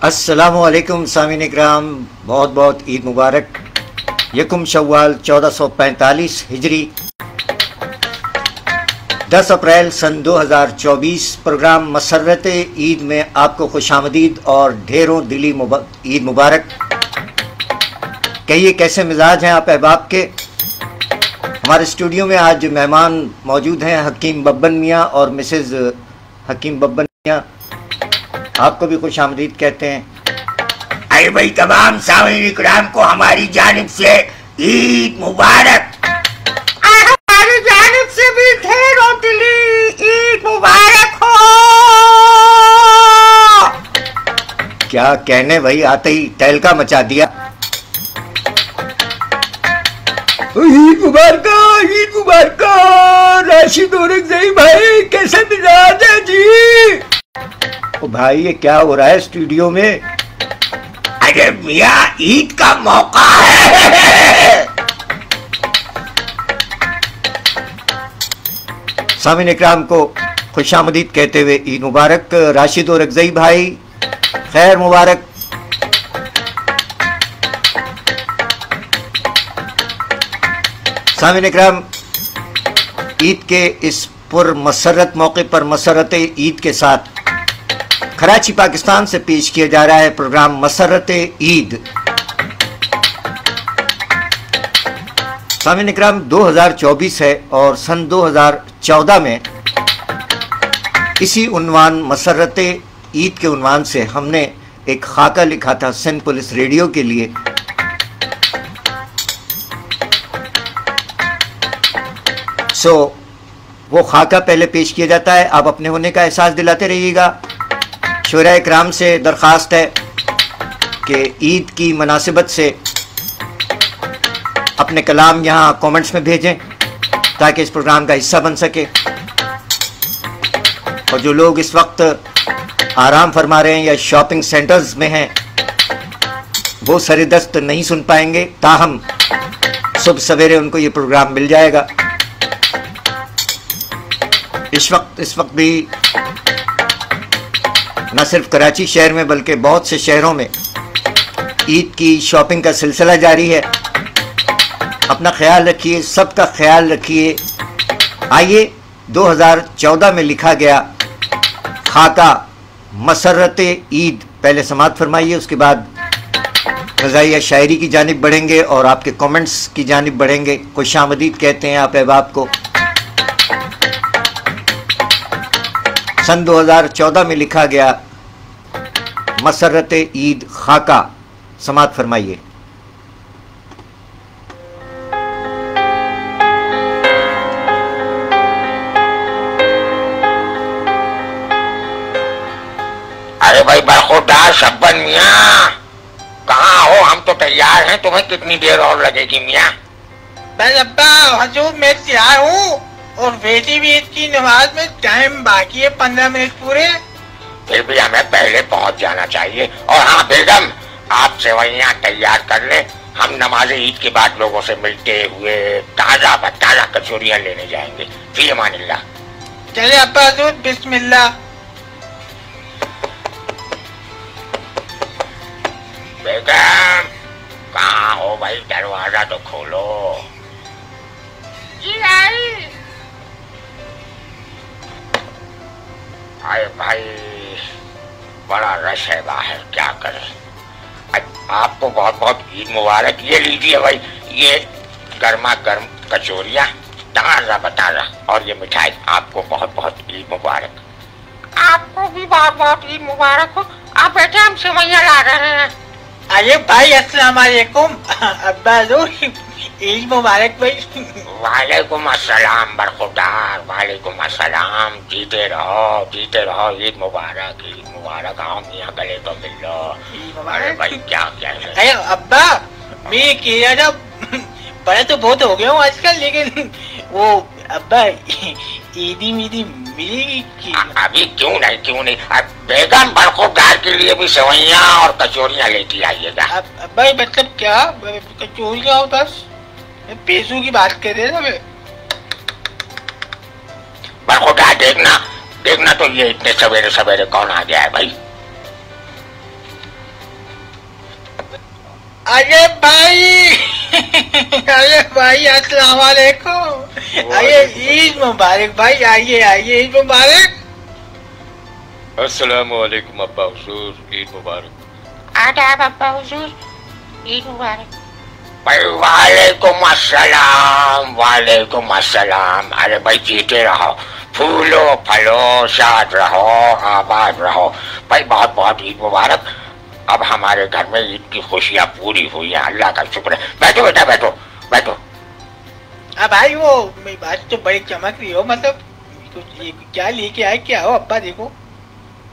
अस्सलामु अलैकुम सामीन इकराम, बहुत बहुत ईद मुबारक। यकुम शव्वाल 1445 हिजरी 10 अप्रैल सन 2024। प्रोग्राम मसर्रत ईद में आपको खुशामदीद और ढेरों दिली ईद मुबारक। कहिए कैसे मिजाज हैं आप अहबाब के। हमारे स्टूडियो में आज मेहमान मौजूद हैं हकीम बब्बन मियाँ और मिसेज़ हकीम बब्बन मियाँ, आपको भी खुशामदीद कहते हैं। अरे भाई तमाम सामीन इकराम को हमारी जानिब से ईद मुबारक। हमारी जानिब से भी ढेरों दिली ईद मुबारक हो। क्या कहने भाई, आते ही तहलका मचा दिया। ईद मुबारक, ईद मुबारक। राशिद और अक्सई भाई कैसे मिजाज है जी? ओ भाई ये क्या हो रहा है स्टूडियो में? अरे मियाँ ईद का मौका है। सामीन इकराम को खुशामदीद कहते हुए ईद मुबारक। राशिद और अक्सई भाई खैर मुबारक। सामीन इकराम, ईद के इस पुरमसरत मौके पर मसरत ईद के साथ कराची पाकिस्तान से पेश किया जा रहा है प्रोग्राम मसरत ईद। सामीन इकराम 2024 है और सन 2014 में इसी उन्वान मसरत ईद के उन्वान से हमने एक खाका लिखा था सिंध पुलिस रेडियो के लिए। वो खाका पहले पेश किया जाता है, आप अपने होने का एहसास दिलाते रहिएगा। शुरा इकराम से दरख्वास्त है कि ईद की मुनासिबत से अपने कलाम यहाँ कमेंट्स में भेजें ताकि इस प्रोग्राम का हिस्सा बन सके। और जो लोग इस वक्त आराम फरमा रहे हैं या शॉपिंग सेंटर्स में हैं वो सरेदस्त नहीं सुन पाएंगे, ताहम सुबह सवेरे उनको ये प्रोग्राम मिल जाएगा। इस वक्त भी न सिर्फ कराची शहर में बल्कि बहुत से शहरों में ईद की शॉपिंग का सिलसिला जारी है। अपना ख्याल रखिए, सबका ख्याल रखिए। आइए 2014 में लिखा गया खाका मसरत ईद पहले समाअत फरमाइए, उसके बाद रज़ाइया शायरी की जानिब बढ़ेंगे और आपके कमेंट्स की जानिब बढ़ेंगे। खुशामदीद कहते हैं आप अहबाब को। सन 2014 में लिखा गया मसरत ईद खाका समाअत फरमाइए। अरे भाई बरखुरदार शब्बन मियाँ कहाँ हो? हम तो तैयार हैं, तुम्हें कितनी देर और लगेगी मियाँ? बस अब्बा हजूर मैं तैयार हूँ और वैसे भी ईद की नमाज में टाइम बाकी है 15 मिनट पूरे। फिर भी हमें पहले पहुंच जाना चाहिए। और हाँ बेगम, आप सेवइयाँ तैयार कर ले, हम नमाज ईद के बाद लोगों से मिलते हुए ताजा ताजा कचौरियाँ लेने जाएंगे। फी अमानिल्लाह। चले अब्बा हजूर बिस्मिल्लाह। बेगम कहाँ हो भाई? दरवाजा तो खोलो। जी आई। अरे भाई बड़ा रश है बाहर, क्या करें। आपको बहुत बहुत ईद मुबारक। ये लीजिए भाई, ये गर्मा गर्म कचौरियाँ ताज़ा बताजा, और ये मिठाई आपको बहुत बहुत ईद मुबारक। आपको भी बहुत बहुत ईद मुबारक हो। आप बैठे, हम सेवइयाँ ला रहे हैं। अरे भाई अस्सलाम वालेकुम। अब्बा हजूर ईद मुबारक भाई। वालेकुम अस्सलाम बरखुरदार, वालेकुम अस्सलाम। जीते रहो, ईद मुबारक, ईद मुबारक। आओ मियाँ गले तो मिल लो। अरे भाई क्या है? अरे अब्बा मैं किया था, बड़े तो बहुत हो गया हूँ आजकल, लेकिन वो अब्बा ईदी मीदी मिलेगी? अभी क्यों नहीं। बेगम बरखुरदार के लिए भी सेवइयाँ और कचौरियाँ लेती आइएगा। अब्बा मतलब क्या कचौरियाँ हो? बस पैसों की बात कर रहे हैं। बरखुरदार देखना तो ये इतने सवेरे सवेरे कौन आ गया है भाई? ارے بھائی السلام علیکم. آئیے عید مبارک بھائی. آئیے عید مبارک. السلام علیکم ابا حضور, عید مبارک. آداب ابا حضور, عید مبارک. وعلیکم السلام, وعلیکم السلام. ارے بھائی جیتے رہو, پھولو پھلو, شاد رہو, آباد رہو بھائی. بہت بہت عید مبارک. اب ہمارے گھر میں عید کی خوشیاں پوری ہوئی ہیں, اللہ کا شکر ہے. بیٹھو بیٹا, بیٹھو بیٹھو. بھائی وہ میری بات تو بڑی چمک رہی ہو, مطلب کیا لے کے آئے, کیا ہو ابا؟ دیکھو.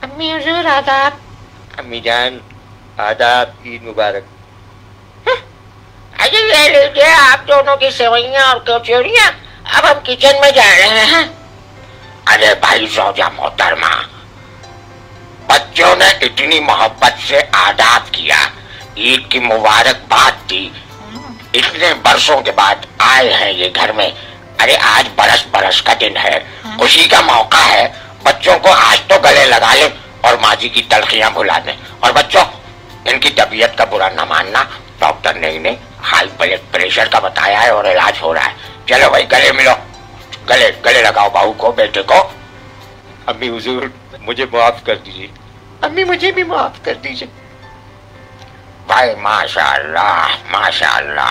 امی حضور آداب. امی جان آداب, عید مبارک. اجی یہ لیجیے آپ دونوں کی سیوئیاں اور کچوریاں. اب ہم کچن میں جا رہے ہیں. ارے بھائی زوجہ محترمہ, بچوں نے اتنی محبت سے آداب کیا, عید کی مبارکباد دی, اتنے برسوں کے بعد آئے ہیں یہ گھر میں. ارے آج برس کا دن ہے, خوشی کا موقع ہے. بچوں کو آج تو گلے لگا لیں اور ماضی کی تلخیاں بھلا دیں. اور بچوں, ان کی طبیعت کا برا نہ ماننا. ڈاکٹر نے انہیں ہائی بلڈ پریشر کا بتایا ہے اور علاج ہو رہا ہے. چلو بھائی گلے ملو, گلے لگاؤ بہو کو, بیٹے کو. امی حضور مجھے معاف کر دیجیے. امی مجھے بھی معاف کر دیجیے. بھائی ماشاء اللہ,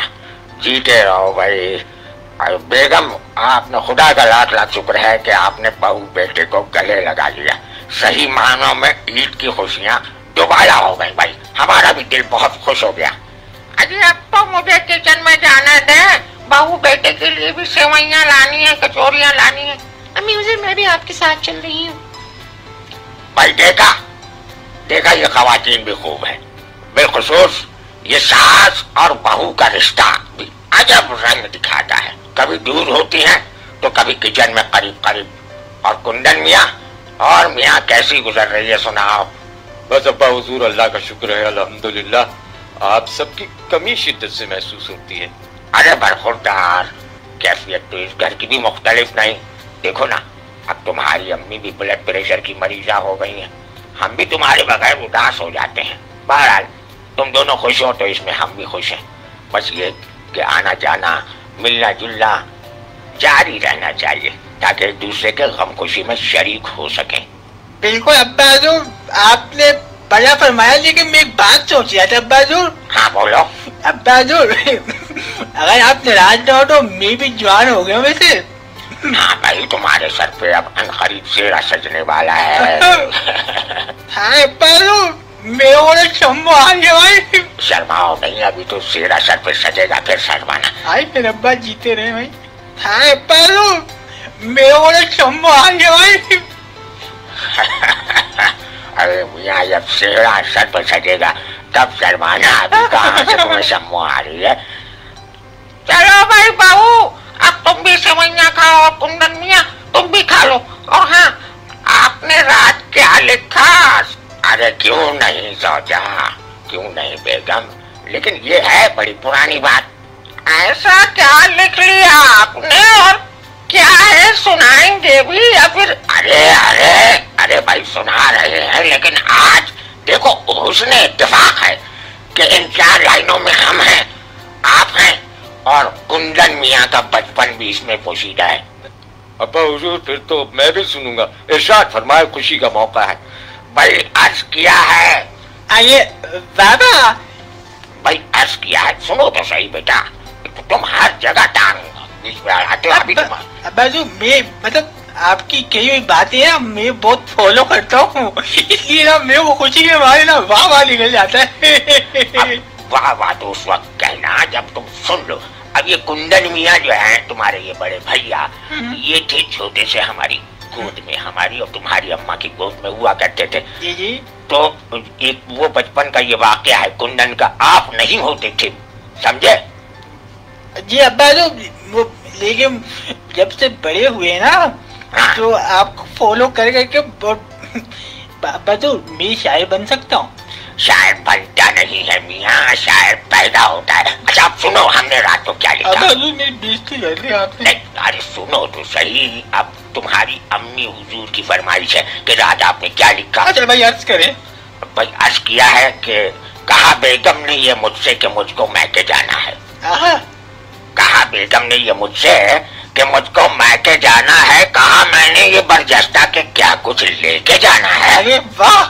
جیتے رہو بھائی. بیگم آپ نے خدا کا لاکھ لاکھ شکر ہے کہ آپ نے بہو بیٹے کو گلے لگا لیا. صحیح معنوں میں عید کی خوشیاں دوبارہ ہو گئی بھائی. ہمارا بھی دل بہت خوش ہو گیا. ارے اب تو مجھے کچن میں جانا دیں, بہو بیٹے کے لیے بھی سیوئیاں لانی ہیں, کچوریاں لانی ہیں. امی حضور میں بھی آپ کے ساتھ چل رہی ہوں. بھائی دیکھا یہ خواتین بھی خوب ہیں, بالخصوص یہ ساس اور بہو کا رشتہ بھی عجب رنگ دکھاتا ہے. کبھی دور ہوتی ہیں تو کبھی کچن میں قریب. اور کندن میاں کیسی گزر رہی ہے سناؤ. بس ابا حضور اللہ کا شکر ہے, الحمدللہ. آپ سب کی کمی شدت سے محسوس ہوتی ہے. ارے برخوردار, کیفیت تو اس گھر کی بھی مختلف نہیں. دیکھو نا, اب تمہاری امی بھی بلڈ پریشر کی مریضہ ہو گئی ہیں. ہم بھی تمہارے بغیر اداس ہو جاتے ہیں. بہرحال تم دونوں خوش ہو تو اس میں ہم بھی خوش ہیں. بس یہ کہ آنا جانا, ملنا جلنا جاری رہنا چاہیے تاکہ ایک دوسرے کے غم خوشی میں شریک ہو سکیں. بالکل ابا حضور, آپ نے بڑا فرمایا, لیکن میں ایک بات سوچ رہا تھا ابا حضور. ہاں بولو. ابا حضور اگر آپ ناراض نہ ہو تو میں بھی جوان ہو گیا ویسے. ہاں بھائی, تمہارے سر پہ اب انقریب سیرا سجنے والا ہے. ہاں ابا حضور, میرے کو شمو آ گیا بھائی. شرماؤ نہیں, ابھی تو سیرا سر پہ سجے گا پھر شرمانا. آئی پھر ابا جیتے رہے بھائی. ہاں ابا حضور, میرے کو شمو آ گیا بھائی. ارے میاں, جب سیرا سر پہ سجے گا تب شرمانا, ابھی کہاں سے تمہیں شمو آ رہی ہے. چلو بھائی بہو, اب تم بھی سیوئیاں کھاؤ, اور کندن میاں تم بھی کھا لو. اور ہاں, آپ نے رات کیا لکھا؟ ارے کیوں نہیں زوجہ, کیوں نہیں بیگم, لیکن یہ ہے بڑی پرانی بات. ایسا کیا لکھ لیا آپ نے, اور کیا ہے, سنائیں گے بھی یا پھر؟ ارے بھائی سنا رہے ہیں, لیکن آج دیکھو حسن اتفاق ہے کہ ان 4 لائنوں میں ہم ہیں, آپ ہیں, اور کندن میاں کا بچپن بھی اس میں پوشیدہ ہے. ابا حضور پھر تو میں بھی سنوں گا. ارشاد فرمائے, خوشی کا موقع ہے. بھائی عرض کیا ہے. آئیے بابا. بھائی عرض کیا ہے, سنو تو صحیح بیٹا, تم ہر جگہ ٹانگ بیچ میں آتے ہو. ابھی تم ابا جو میں مطلب آپ کی کئی ہوئی باتیں ہیں میں بہت فالو کرتا ہوں, اس لیے نا میرے کو خوشی کے بارے نا واہ نکل جاتا ہے. واہ تو اس وقت کہنا جب تم سن لو. اب یہ کندن میاں جو ہیں تمہارے یہ بڑے بھیا, یہ تھے چھوٹے سے ہماری گود میں, ہماری اور تمہاری اماں کی گود میں ہوا کرتے تھے. جی. تو ایک وہ بچپن کا یہ واقعہ ہے کندن کا, آپ نہیں ہوتے تھے, سمجھے؟ جی ابا جو, لیکن جب سے بڑے ہوئے نا تو آپ کو فالو کر کے ابا جو میں شاعر بن سکتا ہوں. شاعر بنتا نہیں ہے میاں, شاعر پیدا ہوتا ہے. اچھا اب سنو, ہم نے رات کو کیا لکھا. ارے سنو تو صحیح, اب تمہاری امی حضور کی فرمائش ہے کہ رات آپ نے کیا لکھا. اچھا بھائی عرض کریں. بھائی عرض کیا ہے کہ कहा बेगम ने ये मुझसे कि मुझको मैके जाना है। कहा बेगम ने ये मुझसे कि मुझको मैके जाना है। कहा मैंने ये बरजस्ता के क्या कुछ लेके जाना है। अरे वाह।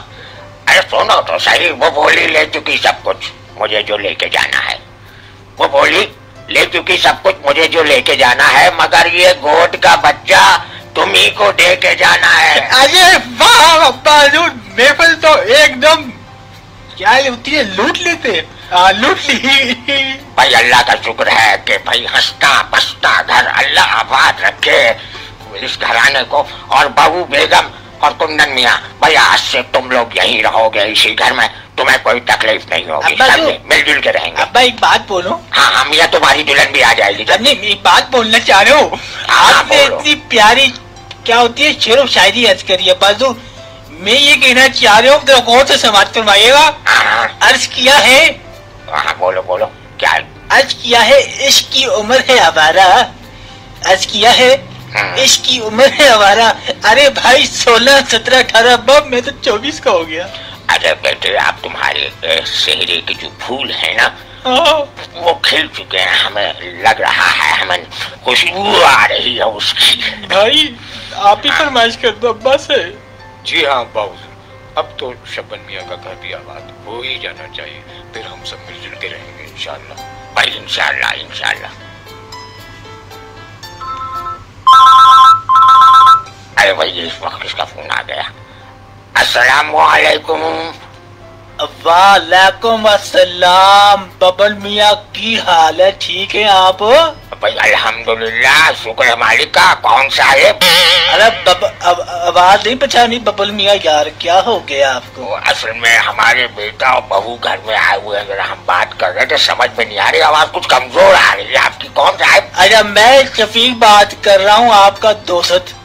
अरे सुनो तो सही, वो बोली ले चुकी सब कुछ मुझे जो लेके जाना है। वो बोली ले चुकी सब कुछ मुझे जो लेके जाना है, मगर ये गोद का बच्चा तुम्ही को दे के जाना है। अरे वाह अब्बा हजूर, महफिल तो एकदम क्या होती है, लूट लेते, लूट ली। भाई अल्लाह का शुक्र है कि भाई हंसता बसता घर अल्लाह आबाद रखे इस घराने को। और बहू बेगम और कुंदन मियाँ, भाई आज से तुम लोग यहीं रहोगे इसी घर में, तुम्हें कोई तकलीफ नहीं होगी, सब मिलजुल के रहेंगे। अब्बा एक बात बोलो। हाँ हाँ मियाँ, तुम्हारी दुल्हन भी आ जाएगी। नहीं एक बात बोलना चाह रहे हो, आपने इतनी प्यारी क्या होती है शेर व शायरी अर्ज करी है बाजू, मैं ये कहना चाह रहा हूँ तो कौन सा समाज करवाइएगा। अर्ज किया है। हाँ बोलो बोलो क्या है? अर्ज किया है इश्क की उम्र है आवारा। अर्ज किया है इश्क की उम्र है आवारा। अरे भाई 16 17 18 बब मैं तो 24 का हो गया। अरे बेटे आप तुम्हारे चेहरे के जो फूल है ना वो खिल चुके हैं, हमें लग रहा है, हमें खुशबू आ रही है उसकी। भाई आप ही फरमाइश कर दो अब्बा से। जी हाँ बाबूजी, अब तो शबन मियाँ का घर भी आबाद हो ही जाना चाहिए, फिर हम सब मिलजुल के रहेंगे इंशाल्लाह। भाई इंशाल्लाह इंशाल्लाह। अरे भाई इस वक्त इसका फोन आ गया। अस्सलाम वालेकुम। वालेकुम अस्सलाम। बबल मियाँ की हाल है, ठीक है आप? भाई अल्हम्दुलिल्लाह, शुक्र है मालिक का। कौन साहेब? अरे आवाज नहीं पहचानी बबल मियाँ यार, क्या हो गया आपको? असल में हमारे बेटा और बहू घर में आए हुए हैं, जरा हम बात कर रहे थे, समझ में नहीं आ रही, आवाज कुछ कमजोर आ रही है आपकी। कौन साहेब? अरे मैं शफीक बात कर रहा हूँ, आपका दोस्त।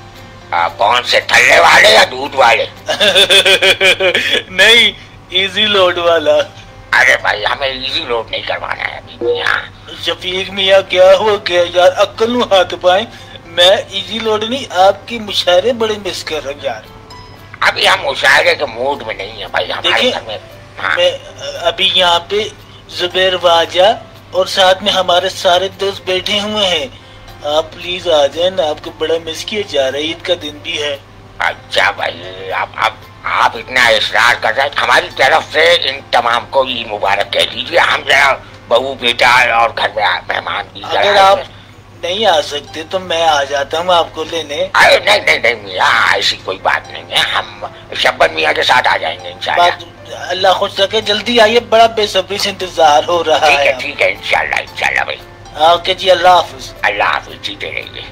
कौन से, थल्ले वाले या दूध वाले? नहीं, इजी लोड वाला। अरे भाई हमें इजी लोड नहीं करवाना है अभी यहाँ। शफीक मियाँ क्या हो गया यार, अक्ल नु हाथ पाए। मैं इजी लोड नहीं, आपकी मुशायरे बड़े मिस कर रहा हूँ यार। अभी हम मुशायरे के मूड में नहीं है भाई हमारे घर में। हाँ। मैं अभी यहाँ पे जुबैर वाजा और साथ में हमारे सारे दोस्त बैठे हुए हैं, आप प्लीज आ जाए ना, आपको बड़ा मिस किया जा रहा है, ईद का दिन भी है। अच्छा भाई आप इतना इशरार कर रहे हैं, हमारी तरफ से इन तमाम को ईद मुबारक कह दीजिए। हम जरा बहू बेटा और घर में मेहमान भी। अगर आप नहीं आ सकते तो मैं आ जाता हूँ आपको लेने। अरे नहीं मियाँ, ऐसी कोई बात नहीं है, हम शब्बन मियाँ के साथ आ जाएंगे इंशाल्लाह। अल्लाह खुश रखे, जल्दी आइए, बड़ा बेसब्री से इंतजार हो रहा है। ठीक है इंशाल्लाह भाई। ओके जी, अल्लाह हाफिज। अल्लाह हाफिज, जीते रहिए।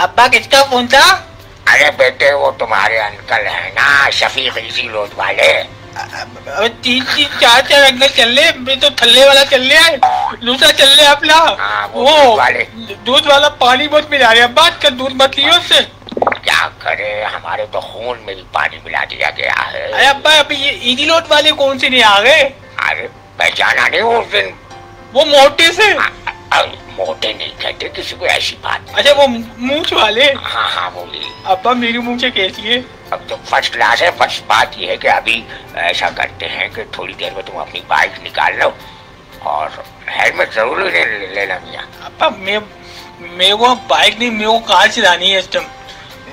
अब्बा किसका फोन था? अरे बेटे वो तुम्हारे अंकल है ना, शफीक इजी लोड वाले। अब 3 4 अंकल चल रहे, मैं तो थल्ले वाला चल रहा है, दूसरा चल रहा है अपना। वो दूध वाला पानी बहुत मिला रहे, अब बात कर, दूध मत लियो उससे। क्या करे, हमारे तो खून में भी पानी मिला दिया गया है। अरे अब्बा अभी ये इजी लोड वाले कौन से नहीं आ गए? अरे पहचाना नहीं उस दिन, वो मोटे से। मोटे नहीं कहते किसी को ऐसी बात। अच्छा वो मूंछ वाले। हाँ बोलिए। अब्बा मेरी मूंछें कैसी है? अब तो फर्स्ट क्लास है। फर्स्ट बात ये है कि अभी ऐसा करते हैं कि थोड़ी देर में तुम अपनी बाइक निकाल लो और हेलमेट जरूर लेना मियाँ। अब्बा मेरे को बाइक नहीं, मेरे को कार चलानी है इस टाइम।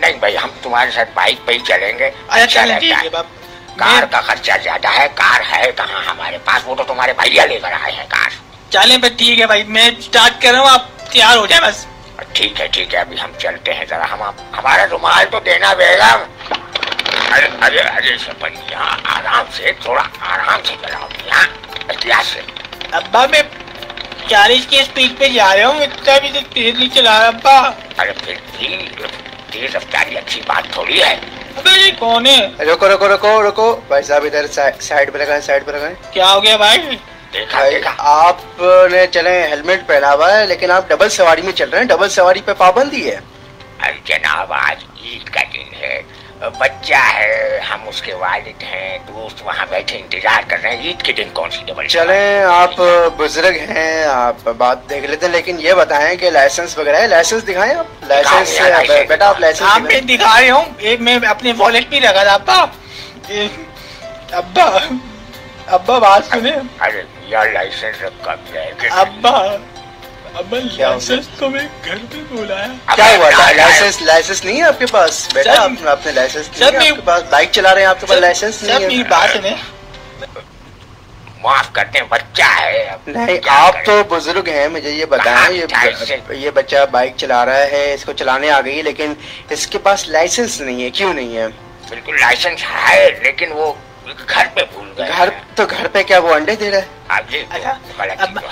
नहीं भाई हम तुम्हारे साथ बाइक पे ही चलेंगे। अच्छा रहता है। कार का खर्चा ज्यादा है, कार है कहाँ हमारे पास, वो तो तुम्हारे भैया लेकर आए हैं कार। चले भाई, ठीक है भाई, मैं स्टार्ट कर रहा हूँ, आप तैयार हो जाए बस। ठीक है अभी हम चलते हैं, जरा हमारा रुमाल तो देना बेगम। अरे सरपंच यहाँ आराम से, थोड़ा आराम से चलाओ यहाँ, एहतियात से। अब्बा मैं 40 की स्पीड पे जा रहा हूँ, इतना भी तो तेज नहीं चला रहा अब्बा। अरे फिर भी तेज रफ्तारी अच्छी बात थोड़ी है। अबे ये कौन है? रुको भाई साहब, इधर साइड पे लगाएं। क्या हो गया भाई? देखा आपने चले हेलमेट पहना हुआ है, लेकिन आप डबल सवारी में चल रहे हैं, डबल सवारी पे पाबंदी है। अरे जनाब आज ईद का दिन है, बच्चा है, हम उसके वालिद हैं, दोस्त वहाँ बैठे इंतजार कर रहे हैं, ईद के दिन कौन सी डबल। चले आप बुजुर्ग हैं, आप बात देख लेते हैं, लेकिन ये बताएं कि लाइसेंस वगैरह है, लाइसेंस दिखाएं आप। लाइसेंस बेटा आप लाइसेंस आप दिखा रहे हूँ, मैं अपने वॉलेट भी रखा था अब्बा। ابا بات سنے. ارے یار لائسنس کب لے گے؟ ابا لائسنس تو میں گھر پہ بلایا. کیا ہوا تھا؟ لائسنس نہیں ہے آپ کے پاس بیٹا؟ آپ نے لائسنس نہیں ہے آپ کے پاس؟ بائک چلا رہے ہیں آپ کے پاس لائسنس نہیں ہے؟ میری بات سنے. معاف کرتے ہیں بچہ ہے. نہیں آپ تو بزرگ ہیں، مجھے یہ بتائیں یہ بچہ بائک چلا رہا ہے، اس کو چلانے آ گئی لیکن اس کے پاس لائسنس نہیں ہے، کیوں نہیں ہے؟ بالکل لائسنس ہے لیکن وہ گھر پہ بھول گئے. گھر پہ کیا وہ انڈے دے رہا ہے؟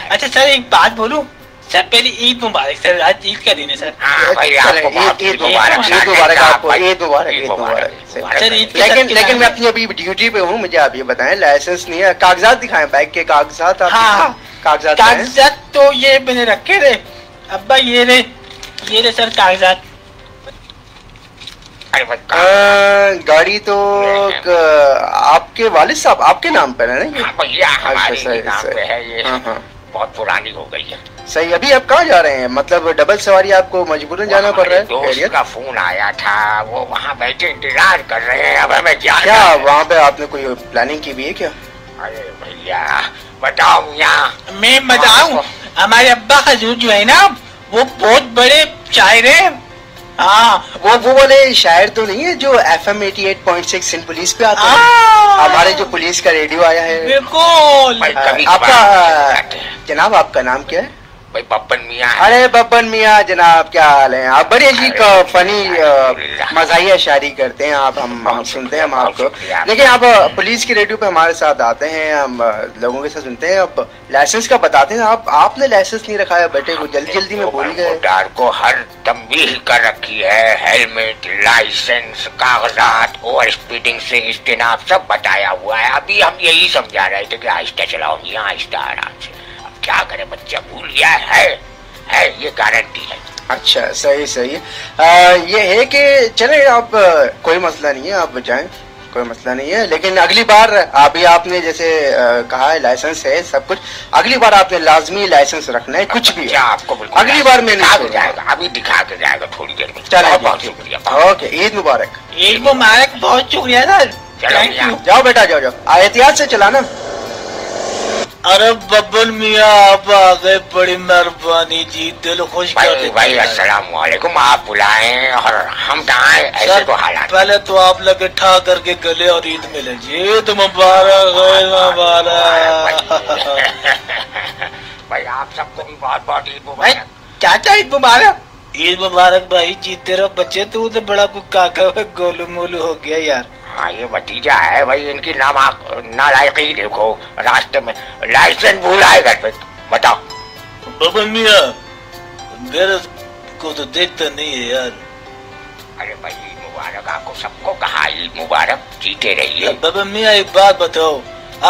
اچھا سر ایک بات بولوں سر، پہلی عید مبارک سر. آج عید کا دن ہے سر. عید مبارک آپ کو. عید مبارک. لیکن میں اپنی ابھی ڈیوٹی پہ ہوں، مجھے آپ یہ بتائیں لائسنس نہیں ہے، کاغذات دکھائیں بائک کے کاغذات. ہاں کاغذات تو یہ میں نے رکھے رہے ابا، یہ رہے سر کاغذات. گاڑی تو آپ کے والد صاحب آپ کے نام پر ہے نا؟ بہت پرانی ہو گئی ہے. صحیح. ابھی آپ کہاں جا رہے ہیں؟ مطلب ڈبل سواری آپ کو مجبوراً جانا پڑ رہا ہے؟ دوست کا فون آیا تھا، وہ وہاں بیٹھے انتظار کر رہے ہیں. اب ہمیں کیا وہاں پہ آپ نے کوئی پلاننگ کی بھی ہے کیا؟ ارے بھیا بتاؤ میاں. میں بتاؤں ہمارے ابا حضور جو ہے نا وہ بہت بڑے شاعر ہیں. ہاں وہ والے شاعر تو نہیں ہے جو FM 88.6 سندھ پولیس پہ آتے ہیں؟ ہمارے جو پولیس کا ریڈیو آیا ہے. بالکل. آپ کا جناب آپ کا نام کیا ہے؟ ببن میاں. ارے ببن میاں جناب کیا حال ہے؟ آپ بڑی عجیب فنی مزاحیہ شاعری کرتے ہیں آپ، ہم سنتے ہیں ہم آپ کو. لیکن آپ پولیس کے ریڈیو پہ ہمارے ساتھ آتے ہیں، ہم لوگوں کے ساتھ سنتے ہیں. اب لائسنس کا بتاتے ہیں. آپ نے لائسنس نہیں رکھایا بیٹے کو، جلدی میں بھول گئے. ڈار کو ہر تنبیہ کر رکھی ہے، ہیلمٹ، لائسنس، کاغذات، اوور اسپیڈنگ سے اجتناب سب بتایا ہوا ہے. ابھی ہم یہی سمجھا رہے تھے کہ آہستہ چلاؤ میاں، آہستہ آرام سے. کیا کرے بچہ بھول گیا ہے یہ گارنٹی ہے. اچھا صحیح. یہ ہے کہ چلے آپ کوئی مسئلہ نہیں ہے، آپ جائیں، کوئی مسئلہ نہیں ہے. لیکن اگلی بار آپ نے جیسے کہا ہے لائسنس ہے سب کچھ، اگلی بار آپ نے لازمی لائسنس رکھنا ہے کچھ بھی. آپ کو اگلی بار میں نہیں جائے گا، ابھی دکھا کے جائے گا تھوڑی دیر میں. چلیں بہت شکریہ. اوکے عید مبارک. عید مبارک. بہت شکریہ سر. جاؤ بیٹا جاؤ احتیاط سے چلانا. ارے ببن میاں آپ آ گئے، بڑی مہربانی جی، دل خوش کر دیں. بھائی السلام علیکم. آپ بلائیں اور ہم کہاں ہیں؟ ایسے تو حالات. پہلے تو آپ لگے ٹھا کر کے گلے اور عید ملے جی. عید مبارک. عید مبارک. بھائی آپ سب کو بھی بہت بہت عید مبارک. چاچا عید مبارک. عید مبارک بھائی جیتے رہو. بچے تو بڑا کوئی کاکا گولو مولو ہو گیا یار. ہاں یہ بھتیجا ہے بھائی، ان کی نالائقی دیکھو. راستے میں لائسنس بھولا ہے گھر پہ. بتاؤ ببن میاں میرے کو تو دیکھتا نہیں ہے یار. ارے بھائی عید مبارک. آپ کو سب کو کہا عید مبارک، جیتے رہیے. ببن میاں ایک بات بتاؤ،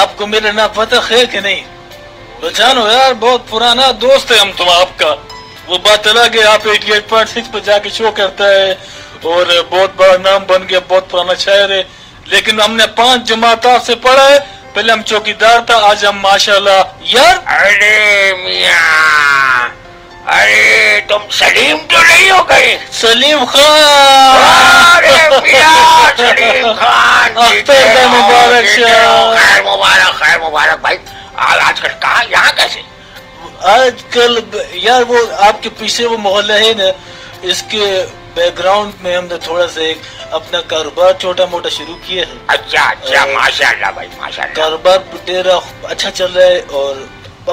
آپ کو میرا نام پتہ ہے کہ نہیں؟ پہچانو یار، بہت پرانا دوست ہے ہم تم آپ کا. وہ بات الگ ہے، آپ 88.6 پہ جا کے شو کرتا ہے اور بہت بڑا نام بن گیا، بہت پرانا شاعر ہے. لیکن ہم نے 5 جماعت آپ سے پڑھا ہے. پہلے ہم چوکیدار تھا، آج ہم ماشاءاللہ یار. ارے میاں، ارے تم سلیم تو نہیں ہو گئے؟ سلیم خان. ارے میاں سلیم خان. مبارک خیر مبارک. خیر مبارک بھائی. آج کل کہاں یہاں کیسے؟ آج کل یار وہ آپ کے پیچھے وہ محلہ ہے نا، اس کے بیک گراؤنڈ میں ہم نے تھوڑا سا ایک اپنا کاروبار چھوٹا موٹا شروع کیا ہے. اچھا ماشاءاللہ بھائی ماشاءاللہ. کاروبار ڈیرا اچھا چل رہا ہے. اور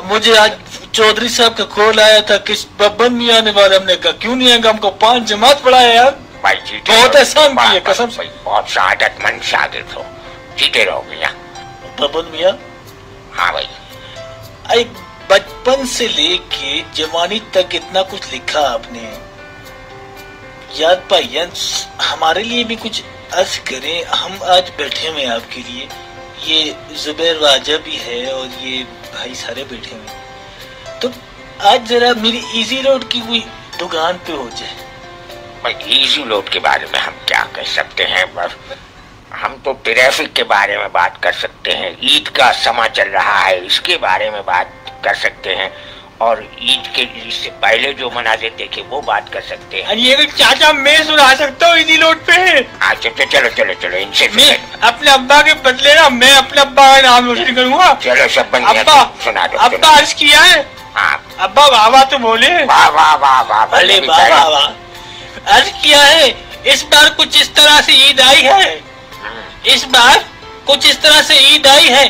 مجھے آج چودھری صاحب کا کال آیا تھا کہ ببن میاں آنے والے. ہم نے کہا کیوں نہیں آئیں گا، ہم کو 5 جماعت پڑھایا یار. بھائی جیتے بہت احسان کی ہے قسم سے. بہت سعادت مند شاگرد ہو، جیتے رہو میاں. ببن میاں. ہاں بھائی. بچپن سے لے کے جوانی تک اتنا کچھ لکھا آپ نے یاد بھائی، ہمارے لیے بھی کچھ عرض کریں. ہم آج بیٹھے ہوئے آپ کے لیے، یہ زبیر راجہ بھی ہے اور یہ بھائی سارے بیٹھے ہوئے. تو آج ذرا میری ایزی روڈ کی کوئی دکان پہ ہو جائے. بھائی ایزی روڈ کے بارے میں ہم کیا کہہ سکتے ہیں؟ بس ہم تو ٹریفک کے بارے میں بات کر سکتے ہیں. عید کا سما چل رہا ہے، اس کے بارے میں بات کر سکتے ہیں. और ईद के से पहले जो मनाजे देखे वो बात कर सकते हैं। अरे चाचा मैं सुना सकता हूँ ईदी लोट पे। अच्छा चलो चलो चलो इनसे मैं अपने अब्बा के बदले ना मैं अपने अब्बा का नाम रोशन करूँगा। चलो शब्बन अब्बा सुना दो। अब्बा अर्ज किया है। हाँ अब्बा वाह वाह तो बोले। वाह वाह वाह वाह। भले वाह वाह वाह। अर्ज किया है इस बार कुछ इस तरह से ईद आई है। इस बार कुछ इस तरह से ईद आई है।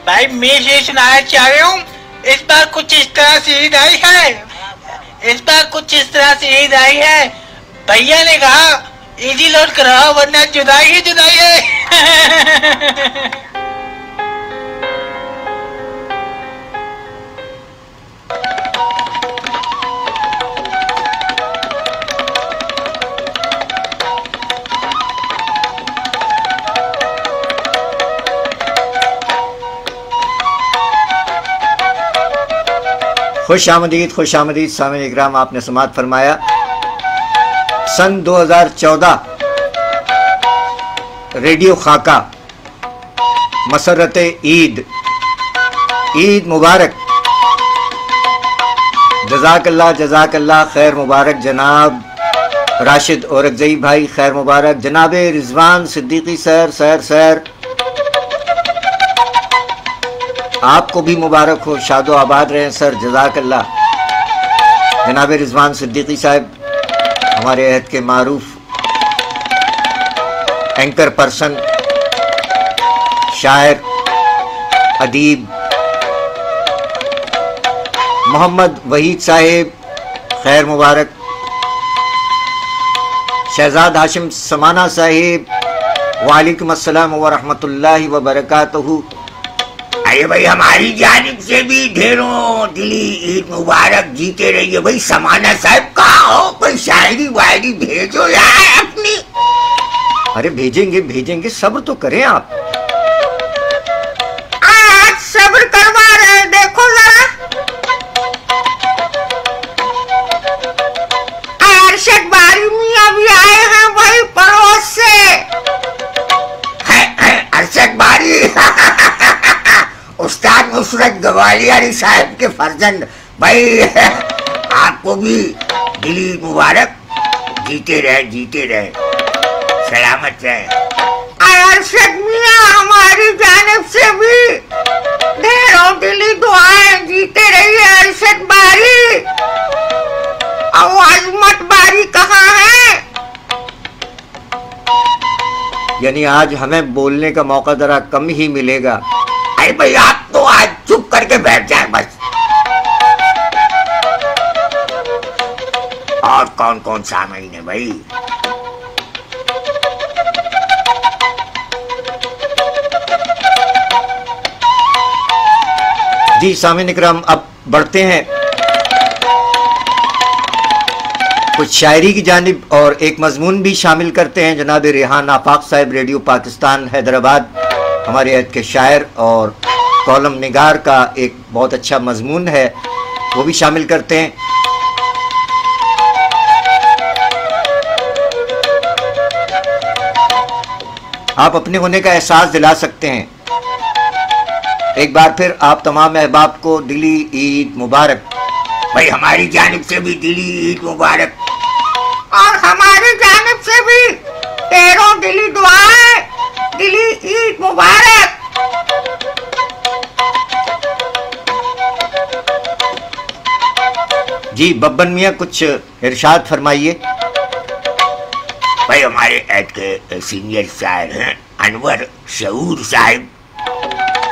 भाई मैं ये सुनाना चाह रहा हूँ इस बार कुछ इस तरह से ईद आई है। इस बार कुछ इस तरह से ईद आई है। भैया ने कहा ईदी लोड कराओ वरना जुदाई ही जुदाई है। खुश आमदीद सामने इकराम, आपने समात फरमाया सन 2014 रेडियो खाका मसरत ईद, ईद मुबारक। जज़ाकल्लाह खैर मुबारक जनाब राशिद औरकज़ई भाई, खैर मुबारक जनाब रिजवान सिद्दीकी सर आपको भी मुबारक हो, शादो आबाद रहें सर, जज़ाकल्लाह। जनाब रिजवान सिद्दीकी साहब हमारे अहद के मारूफ एंकर पर्सन, शायर, अदीब। मोहम्मद वहीद साहेब खैर मुबारक। शहजाद हाशिम समाना साहिब वालेकुम अस्सलाम व रहमतुल्लाहि व बरकातहू। अरे भाई हमारी जानिब से भी ढेरों दिली ईद मुबारक, जीते रहिए भाई। समाना साहब कहाँ हो, कोई शायरी वायरी भेजो यार अपनी। अरे भेजेंगे सब्र तो करें आप। आज सब्र करवा रहे, देखो जरा अरशद बारी मियां भी आए हैं भाई पड़ोस से। अरशद बारी उस्ताद नुसरत गवालियारी साहब के फर्जंद भाई, आपको भी दिली मुबारक, जीते रहे सलामत रहे। अरशद मियां हमारी जानिब से भी ढेरों दिली दुआएं, जीते रहिए अरशद बारी। अब अजमत बारी कहाँ है? यानी आज हमें बोलने का मौका जरा कम ही मिलेगा। अरे भाई आप तो आज चुप करके बैठ जाए बस। और कौन कौन सामीन है भाई? जी सामीन इकराम, अब बढ़ते हैं कुछ शायरी की जानिब और एक मजमून भी शामिल करते हैं। जनाब रेहान आफाक साहब रेडियो पाकिस्तान हैदराबाद, हमारे अहद के शायर और कॉलम निगार का एक बहुत अच्छा मजमून है, वो भी शामिल करते हैं। आप अपने होने का एहसास दिला सकते हैं। एक बार फिर आप तमाम अहबाब को दिली ईद मुबारक। भाई हमारी जानिब से भी दिली ईद मुबारक, और हमारी जानिब से भी ढेरों दिली दुआएं, दिली ईद मुबारक। जी बब्बन मियाँ कुछ इरशाद फरमाइए। भाई हमारे ऐड के सीनियर शायर हैं अनवर शऊर साहब।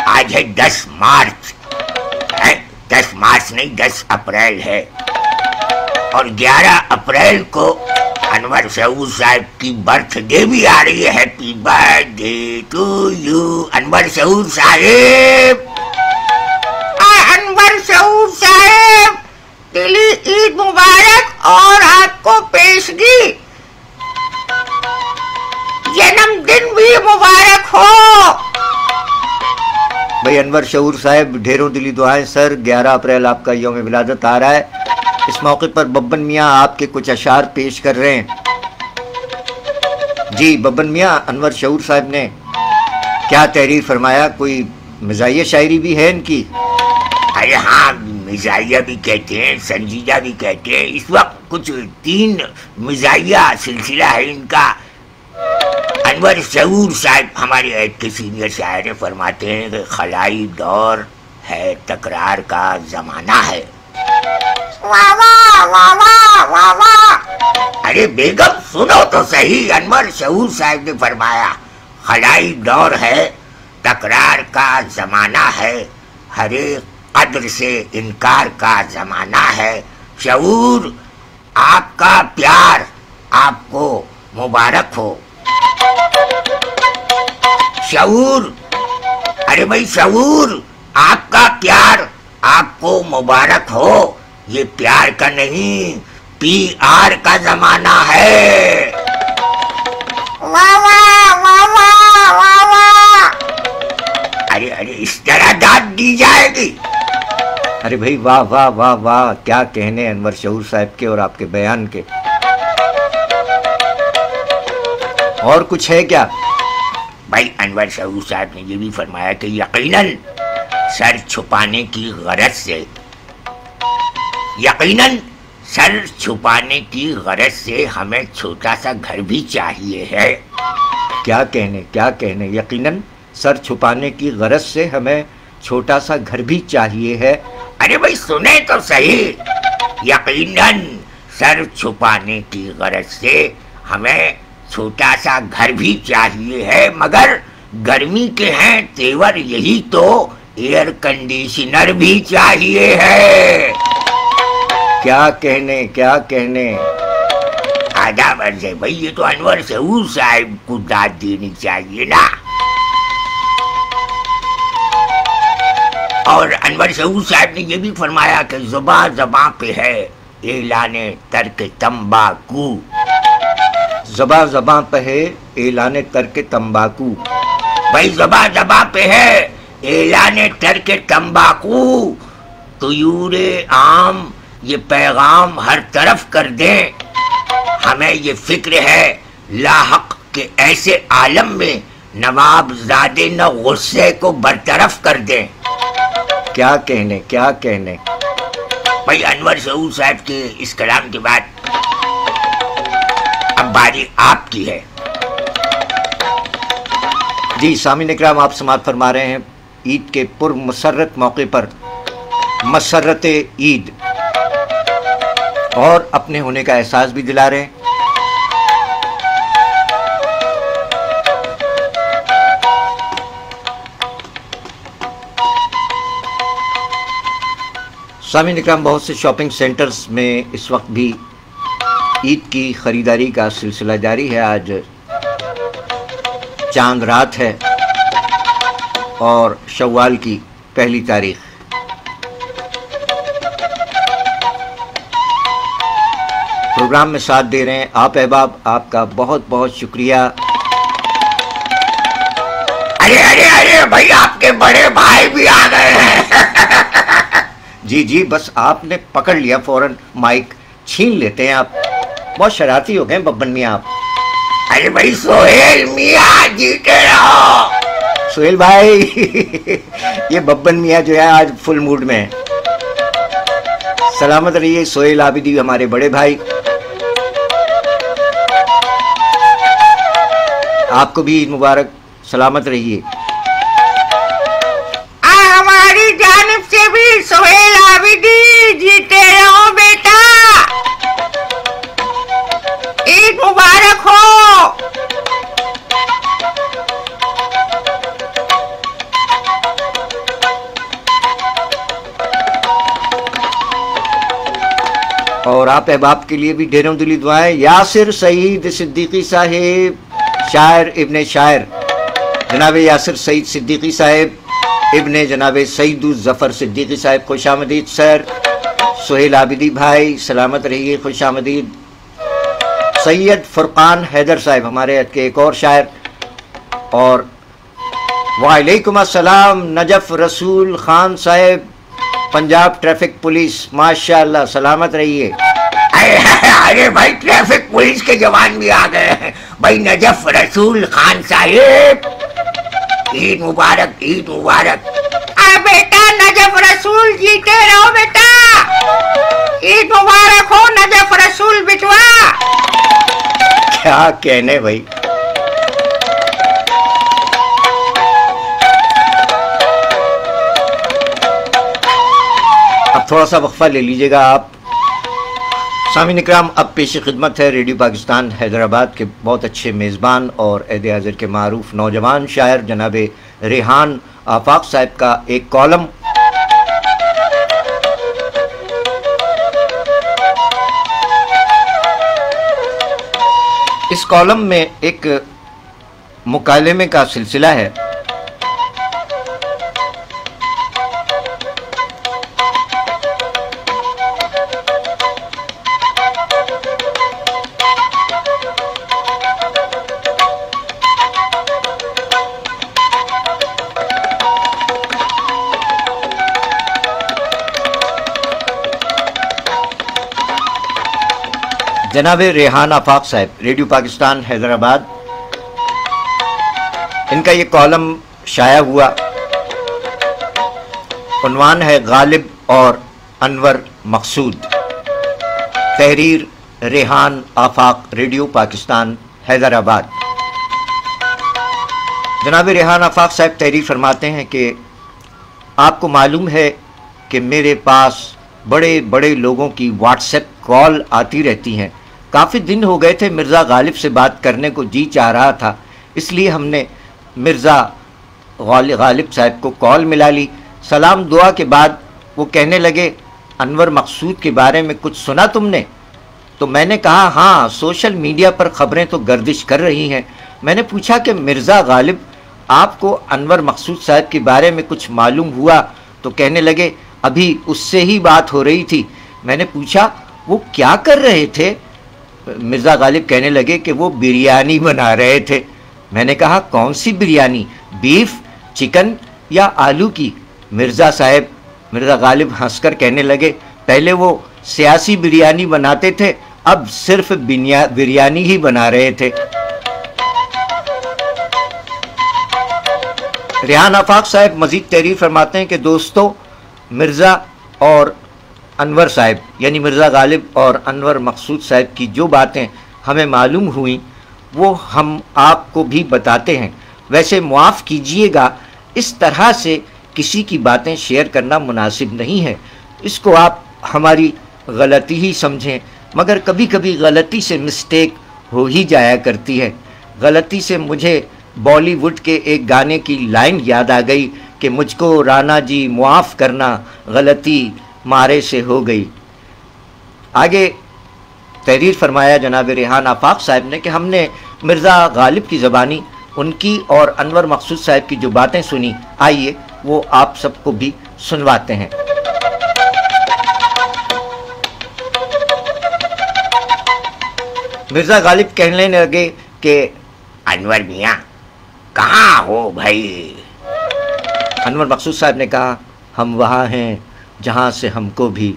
आज है 10 मार्च, 10 मार्च नहीं 10 अप्रैल है, और 11 अप्रैल को अनवर शऊर साहब की बर्थडे भी आ रही है। Happy birthday to you Anwar Shaoor sahab. Anwar Shaoor साहब दिली ईद मुबारक, और आपको पेशगी जन्मदिन भी मुबारक हो। भाई अनवर शऊर साहब ढेरों दिली दुआएं सर। 11 अप्रैल आपका यौम विलादत आ रहा है। इस मौके पर बब्बन मियाँ आपके कुछ अशार पेश कर रहे हैं। जी बब्बन मियाँ, अनवर शऊर साहब ने क्या तहरीर फरमाया? कोई मिजाहिया शायरी भी है इनकी? अरे हाँ مزاحیہ بھی کہتے ہیں، سنجیدہ بھی کہتے ہیں. اس وقت کچھ 3 مزاحیہ سلسلہ ہے ان کا. انور شعور صاحب ہمارے عہد کے سینئر شاعر فرماتے ہیں کہ خلائی دور ہے، تکرار کا زمانہ ہے. واہ واہ واہ واہ واہ واہ. ارے بیگم سنو تو صحیح، انور شعور صاحب نے فرمایا خلائی دور ہے، تکرار کا زمانہ ہے، ہر ایک قدر سے انکار کا زمانہ ہے. شعور آپ کا پیار آپ کو مبارک ہو. شعور، ارے بھائی شعور، آپ کا پیار آپ کو مبارک ہو. یہ پیار کا نہیں، PR کا زمانہ ہے. واہ واہ واہ واہ واہ واہ. ارے ارے اس طرح داد دی جائے گی. ارے بھائی واہ واہ واہ واہ، کیا کہنے انور شعور صاحب کے اور آپ کے بیان کے. اور کچھ ہے کیا؟ بھائی انور شعور صاحب نے یہ بھی فرمایا کہ یقیناً سر چھپانے کی غرض سے، یقیناً سر چھپانے کی غرض سے ہمیں چھوٹا سا گھر بھی چاہیے ہے. کیا کہنے یقیناً سر چھپانے کی غرض سے ہمیں چھوٹا سا گھر بھی چاہیے ہے. ارے بھائی سنیں تو صحیح، یقیناً سر چھپانے کی غرض سے ہمیں چھوٹا سا گھر بھی چاہیے ہے، مگر گرمی کے ہیں تیور یہی تو ایئر کنڈیشنر بھی چاہیے ہے. کیا کہنے آداب عرض ہے بھائی، یہ تو انور شعور صاحب کو داد دینی چاہیے نا. اور انور شعور صاحب نے یہ بھی فرمایا کہ زباں پہ ہے اعلان ترک تمباکو. زباں پہ ہے اعلان ترک تمباکو. بھائی زباں پہ ہے اعلان ترک تمباکو. طیور عام یہ پیغام ہر طرف کر دیں، ہمیں یہ فکر ہے لاحق کے ایسے عالم میں نواب زادے نہ غصے کو برطرف کر دیں. کیا کہنے بھائی انور شعور صاحب کے اس کلام کے بعد اب باری آپ کی ہے. جی سامعین اکرام، آپ سماعت فرما رہے ہیں عید کے پر مسرت موقع پر مسرت عید، اور اپنے ہونے کا احساس بھی دلا رہے ہیں. سامعین اکرام، بہت سے شاپنگ سینٹرز میں اس وقت بھی عید کی خریداری کا سلسلہ جاری ہے. آج چاند رات ہے اور شوال کی پہلی تاریخ. پروگرام میں ساتھ دے رہے ہیں آپ احباب، آپ کا بہت بہت شکریہ. ارے بھائی آپ کے بڑے بھائی بھی آ گئے ہیں. جی بس آپ نے پکڑ لیا، فوراً مائک چھین لیتے ہیں. آپ بہت شرارتی ہو گئے ببن میاں آپ. ارے بھائی سہیل میاں جیتے رہو. سہیل بھائی یہ ببن میاں جو ہے آج فل موڈ میں ہے. سلامت رہیے سہیل عابدی ہمارے بڑے بھائی. آپ کو بھی عید مبارک. سلامت رہیے. ہماری جانب سے بھی سہیل عابدی جیتے رہو بیٹا، عید مبارک ہو. اور آپ احباب کے لیے بھی ڈھیروں دلی دعائیں. یاسر سعید صدیقی صاحب، شاعر ابن شاعر جناب یاسر سعید صدیقی صاحب ابن جناب سعید الظفر صدیقی صاحب، خوش آمدید سر. سہیل عابدی بھائی سلامت رہیے، خوش آمدید. سید فرقان حیدر صاحب ہمارے عہد کے ایک اور شاعر. اور وعلیکم السلام نجف رسول خان صاحب، پنجاب ٹریفک پولیس، ماشاءاللہ سلامت رہیے. ارے بھائی ٹریفک پولیس کے جوان بھی آ گئے ہیں. بھائی نجف رسول خان صاحب عید مبارک، عید مبارک. بیٹا نجف رسول جیتے رہو بیٹا. ईद मुबारक हो नजफ रसूल बिटवा। क्या कहने भाई। अब थोड़ा सा वक्फा ले लीजिएगा आप। सामीन इकराम, अब पेश खिदमत है रेडियो पाकिस्तान हैदराबाद के बहुत अच्छे मेज़बान और अहद हाज़िर के मारूफ नौजवान शायर जनाब रेहान आफाक साहब का एक कॉलम। इस कॉलम में एक मुकालमे का सिलसिला है। जनाब रेहान आफाक साहब, रेडियो पाकिस्तान हैदराबाद, इनका ये कॉलम शाया हुआ। उन्वान है गालिब और अनवर मकसूद। तहरीर रेहान आफाक, रेडियो पाकिस्तान हैदराबाद। जनाब रेहान आफाक साहब तहरीर फरमाते हैं कि आपको मालूम है कि मेरे पास बड़े बड़े लोगों की व्हाट्सएप कॉल आती रहती हैं। काफ़ी दिन हो गए थे मिर्ज़ा गालिब से बात करने को जी चाह रहा था, इसलिए हमने मिर्ज़ा गालिब साहब को कॉल मिला ली। सलाम दुआ के बाद वो कहने लगे, अनवर मकसूद के बारे में कुछ सुना तुमने? तो मैंने कहा हाँ, सोशल मीडिया पर ख़बरें तो गर्दिश कर रही हैं। मैंने पूछा कि मिर्ज़ा गालिब, आपको अनवर मकसूद साहब के बारे में कुछ मालूम हुआ? तो कहने लगे अभी उससे ही बात हो रही थी। मैंने पूछा वो क्या कर रहे थे? मिर्ज़ा गालिब कहने लगे कि वो बिरयानी बना रहे थे। मैंने कहा कौन सी बिरयानी, बीफ, चिकन या आलू की? मिर्ज़ा गालिब हंसकर कहने लगे पहले वो सियासी बिरयानी बनाते थे, अब सिर्फ बिरयानी ही बना रहे थे। रेहान आफाक साहब मजीद तहरीर फरमाते हैं कि दोस्तों, मिर्ज़ा और अनवर साहब यानी मिर्ज़ा गालिब और अनवर मकसूद साहब की जो बातें हमें मालूम हुई वो हम आपको भी बताते हैं। वैसे मुआफ़ कीजिएगा, इस तरह से किसी की बातें शेयर करना मुनासिब नहीं है। इसको आप हमारी गलती ही समझें, मगर कभी कभी गलती से मिस्टेक हो ही जाया करती है। गलती से मुझे बॉलीवुड के एक गाने की लाइन याद आ गई कि मुझको राना जी मुआफ़ करना, गलती मारे से हो गई। आगे तहरीर फरमाया जनाब रेहान आफाक साहब ने कि हमने मिर्ज़ा गालिब की ज़बानी उनकी और अनवर मकसूद साहब की जो बातें सुनी, आइए वो आप सबको भी सुनवाते हैं। मिर्ज़ा गालिब कहने लगे कि अनवर मियाँ कहाँ हो भाई? अनवर मकसूद साहब ने कहा हम वहाँ हैं जहाँ से हमको भी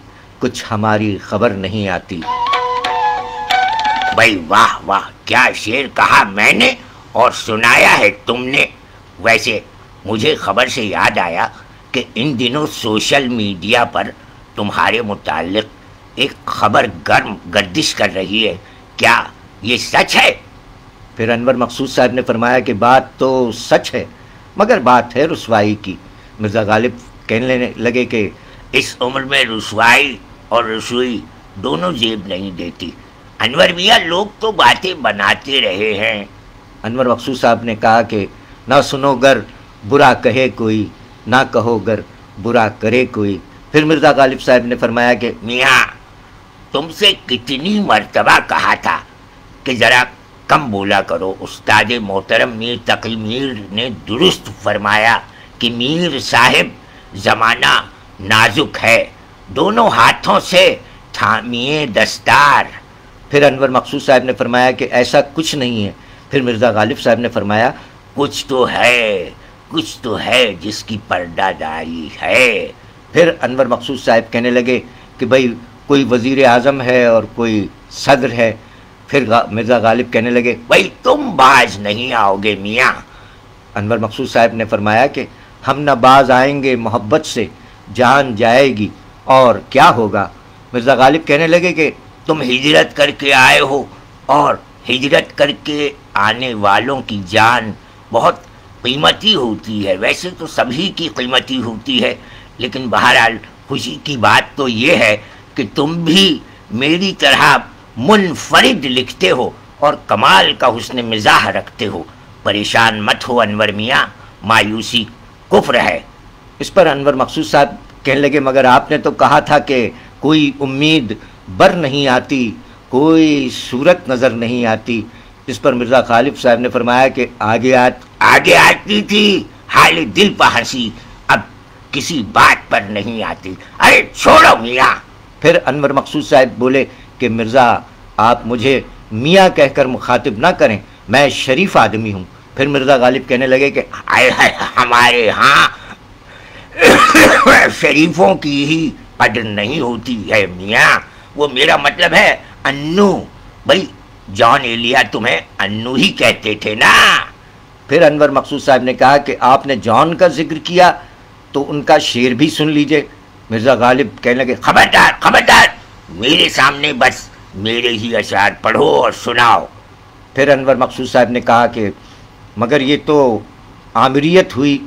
कुछ हमारी खबर नहीं आती। भाई वाह वाह, क्या शेर कहा मैंने और सुनाया है तुमने। वैसे मुझे खबर से याद आया कि इन दिनों सोशल मीडिया पर तुम्हारे मुताल्लिक एक खबर गर्म गर्दिश कर रही है, क्या ये सच है? फिर अनवर मकसूद साहब ने फरमाया कि बात तो सच है, मगर बात है रुसवाई की। मिर्ज़ा गालिब कहने लगे कि इस उम्र में रुसवाई और रसोई दोनों जेब नहीं देती। अनवर मियाँ, लोग तो बातें बनाते रहे हैं। अनवर मकसूद साहब ने कहा कि ना सुनो गर बुरा कहे कोई, ना कहो गर बुरा करे कोई। फिर मिर्ज़ा गालिब साहब ने फरमाया कि मियाँ, तुमसे कितनी मर्तबा कहा था कि ज़रा कम बोला करो। उस्ताद मोहतरम मीर तकी मीर ने दुरुस्त फरमाया कि मीर साहिब ज़माना नाजुक है, दोनों हाथों से थामिए दस्तार। फिर अनवर मकसूद साहब ने फरमाया कि ऐसा कुछ नहीं है। फिर मिर्ज़ा गालिब साहब ने फरमाया कुछ तो है जिसकी पर्दादारी है। फिर अनवर मकसूद साहब कहने लगे कि भाई कोई वज़ीर आज़म है और कोई सदर है। फिर मिर्ज़ा गालिब कहने लगे भाई तुम बाज नहीं आओगे मियाँ। अनवर मकसूद साहब ने फरमाया कि हम न बाज आएंगे, मोहब्बत से जान जाएगी और क्या होगा। मिर्ज़ा गालिब कहने लगे कि तुम हिजरत करके आए हो और हिजरत करके आने वालों की जान बहुत कीमती होती है। वैसे तो सभी की कीमती होती है, लेकिन बहरहाल खुशी की बात तो ये है कि तुम भी मेरी तरह मुनफरिद लिखते हो और कमाल का हुस्न मिजाह रखते हो। परेशान मत हो अनवर मियाँ, मायूसी कुफ्र है। इस पर अनवर मकसूद साहब कहने लगे मगर आपने तो कहा था कि कोई उम्मीद बर नहीं आती, कोई सूरत नज़र नहीं आती। इस पर मिर्ज़ा गालिब साहब ने फरमाया कि आगे आती थी, हाल दिल पर हंसी, अब किसी बात पर नहीं आती। अरे छोड़ो मियाँ। फिर अनवर मकसूद साहब बोले कि मिर्ज़ा आप मुझे मियाँ कहकर मुखातिब ना करें, मैं शरीफ आदमी हूँ। फिर मिर्ज़ा गालिब कहने लगे कि हमारे यहाँ शरीफों की ही कदर नहीं होती है मियाँ, वो मेरा मतलब है अन्नू। भाई जॉन एलिया तुम्हें अन्नू ही कहते थे ना। फिर अनवर मकसूद साहब ने कहा कि आपने जॉन का जिक्र किया तो उनका शेर भी सुन लीजिए। मिर्ज़ा गालिब कहने लगे खबरदार खबरदार, मेरे सामने बस मेरे ही अशार पढ़ो और सुनाओ। फिर अनवर मकसूद साहब ने कहा कि मगर ये तो आमिरियत हुई।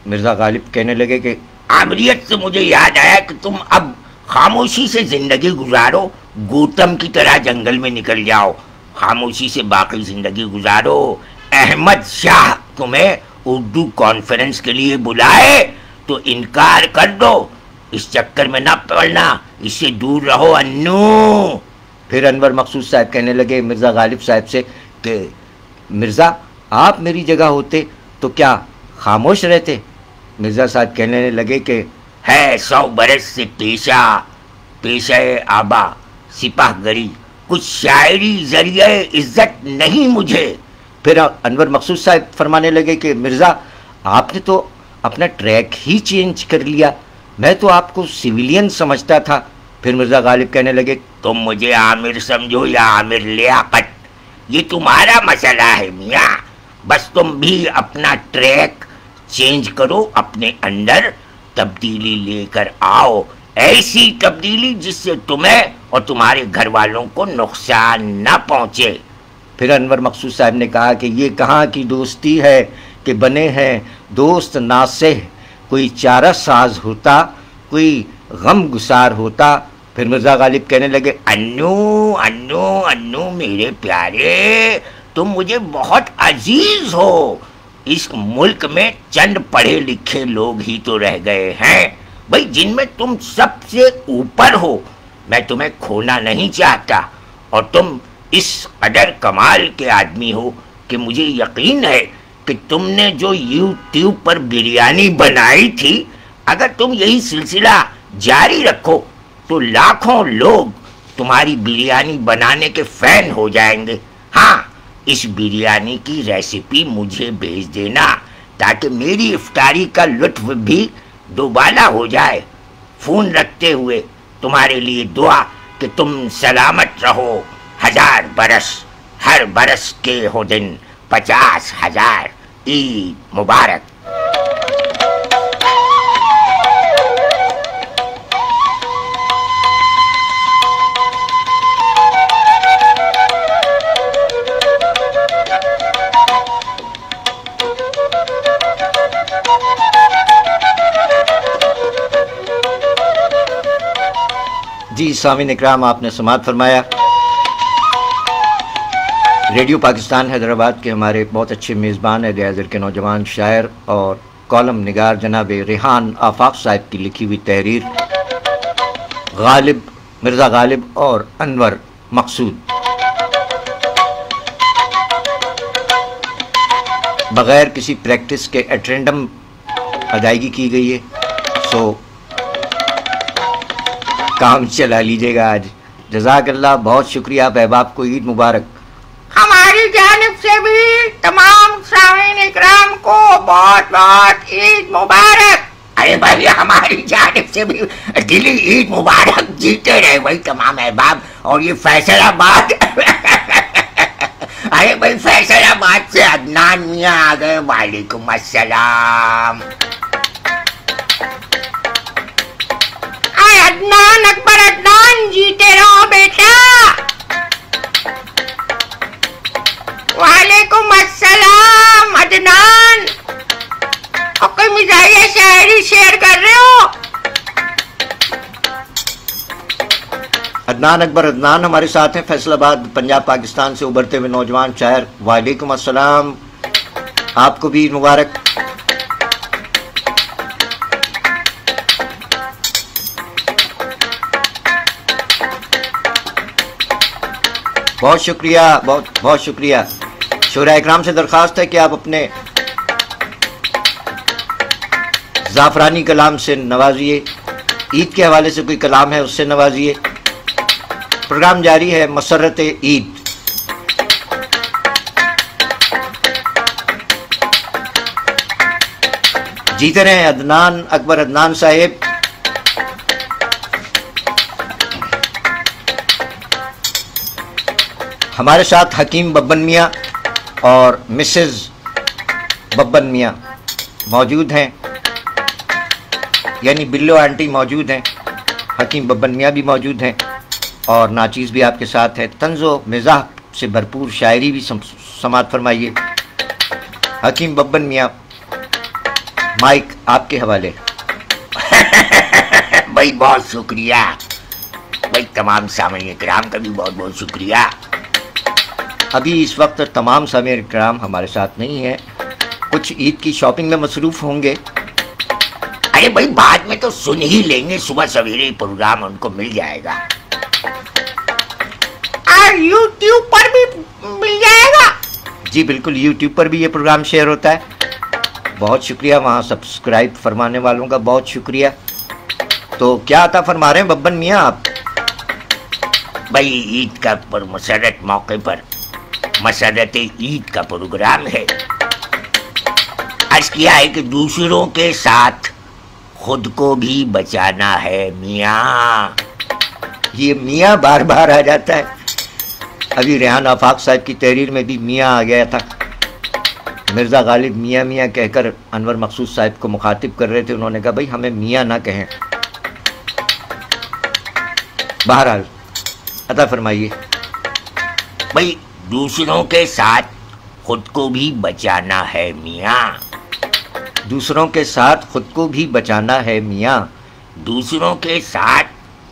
मिर्ज़ा गालिब कहने लगे कि आमिरियत से मुझे याद आया कि तुम अब खामोशी से जिंदगी गुजारो, गौतम की तरह जंगल में निकल जाओ, खामोशी से बाकी जिंदगी गुजारो। अहमद शाह तुम्हें उर्दू कॉन्फ्रेंस के लिए बुलाए तो इनकार कर दो, इस चक्कर में ना पड़ना, इससे दूर रहो अन्नू। फिर अनवर मकसूद साहब कहने लगे मिर्ज़ा गालिब साहब से कि मिर्ज़ा आप मेरी जगह होते तो क्या खामोश रहते? मिर्ज़ा साहब कहने लगे कि है 100 बरस से पेशा आबा सिपाहगरी, कुछ शायरी जरिए इज्जत नहीं मुझे। फिर अनवर मकसूद साहब फरमाने लगे कि मिर्ज़ा आपने तो अपना ट्रैक ही चेंज कर लिया, मैं तो आपको सिविलियन समझता था। फिर मिर्ज़ा गालिब कहने लगे तुम मुझे आमिर समझो या आमिर लियाकत, ये तुम्हारा मसला है मियाँ, बस तुम भी अपना ट्रैक चेंज करो, अपने अंदर तब्दीली लेकर आओ, ऐसी तब्दीली जिससे तुम्हें और तुम्हारे घर वालों को नुकसान न पहुंचे। फिर अनवर मकसूद साहब ने कहा कि ये कहाँ की दोस्ती है कि बने हैं दोस्त नासेह, कोई चारा साज होता, कोई गम गुसार होता। फिर मिर्ज़ा गालिब कहने लगे अन्नू अन्नू अन्नू मेरे प्यारे, तुम मुझे बहुत अजीज हो, इस मुल्क में चंद पढ़े लिखे लोग ही तो रह गए हैं भाई, जिनमें तुम सबसे ऊपर हो। मैं तुम्हें खोना नहीं चाहता और तुम इस कदर कमाल के आदमी हो कि मुझे यकीन है कि तुमने जो यूट्यूब पर बिरयानी बनाई थी, अगर तुम यही सिलसिला जारी रखो तो लाखों लोग तुम्हारी बिरयानी बनाने के फैन हो जाएंगे। हाँ, इस बिरयानी की रेसिपी मुझे भेज देना ताकि मेरी इफ्तारी का लुत्फ भी दोबारा हो जाए। फोन रखते हुए तुम्हारे लिए दुआ कि तुम सलामत रहो 1000 बरस, हर बरस के हो दिन 50,000। ईद मुबारक। जी सामीन इकराम, आपने समाअत फरमाया। रेडियो पाकिस्तान हैदराबाद के हमारे बहुत अच्छे मेज़बान है गैज़र के नौजवान शायर और कॉलम निगार जनाब रेहान आफाक साहब की लिखी हुई तहरीर गालिब, मिर्ज़ा गालिब और अनवर मकसूद बग़ैर किसी प्रैक्टिस के एट्रेंडम अदायगी की गई है। सो काम चला लीजिएगा आज। जज़ाकल्लाह, बहुत शुक्रिया अहबाब को ईद मुबारक। हमारी जानिब से भी तमाम सामीन इकराम को बहुत बहुत ईद मुबारक। अरे भाई हमारी जानिब से भी दिली ईद मुबारक। जीते रहे भाई तमाम अहबाब। और ये फैसलाबाद अरे भाई फैसलाबाद से अदनान मियाँ आ गए। वालेकुम अस्सलाम। अदनान अकबर अदनान, जीते रहो बेटा। वालेकुम अस्सलाम अदनान। और कोई मिजाहिया शायरी शेयर कर रहे हो? अदनान अकबर अदनान हमारे साथ हैं, फैसलाबाद पंजाब पाकिस्तान से उभरते हुए नौजवान शायर। वालेकुम अस्सलाम, आपको भी ईद मुबारक। बहुत शुक्रिया, बहुत बहुत शुक्रिया। शोरा इकराम से दरख्वास्त है कि आप अपने ज़ाफ़रानी कलाम से नवाजिए। ईद के हवाले से कोई कलाम है उससे नवाजिए। प्रोग्राम जारी है मसरत ईद। जीते रहे अदनान अकबर अदनान साहेब। हमारे साथ हकीम बब्बन मियाँ और मिसेज बब्बन मियाँ मौजूद हैं, यानी बिल्लो आंटी मौजूद हैं, हकीम बब्बन मियाँ भी मौजूद हैं और नाचीज़ भी आपके साथ है। तंज़ो मिज़ाह से भरपूर शायरी भी समात फरमाइए। हकीम बब्बन मियाँ, माइक आपके हवाले। भाई बहुत शुक्रिया भाई, तमाम सामईन किराम का भी बहुत बहुत शुक्रिया। अभी इस वक्त तमाम सामईन किराम हमारे साथ नहीं है, कुछ ईद की शॉपिंग में मसरूफ़ होंगे। अरे भाई बाद में तो सुन ही लेंगे, सुबह सवेरे प्रोग्राम उनको मिल जाएगा। यूट्यूब पर भी मिल जाएगा? जी बिल्कुल, यूट्यूब पर भी ये प्रोग्राम शेयर होता है। बहुत शुक्रिया वहाँ सब्सक्राइब फरमाने वालों का, बहुत शुक्रिया। तो क्या अता फरमा रहे हैं बब्बन मियाँ आप? भाई ईद का पर मसरत मौके पर मसरत ईद का प्रोग्राम है। अर्ज किया है कि दूसरों के साथ खुद को भी बचाना है मियाँ। ये मियाँ बार बार आ जाता है। अभी रेहान आफाक साहब की तहरीर में भी मियाँ आ गया था। मिर्ज़ा गालिब मियाँ मियाँ कहकर अनवर मकसूद साहब को मुखातिब कर रहे थे। उन्होंने कहा भाई हमें मियाँ ना कहें। बहरहाल अता फरमाइए। भाई दूसरों के साथ खुद को भी बचाना है मियाँ। दूसरों के साथ खुद को भी बचाना है मियाँ। दूसरों के साथ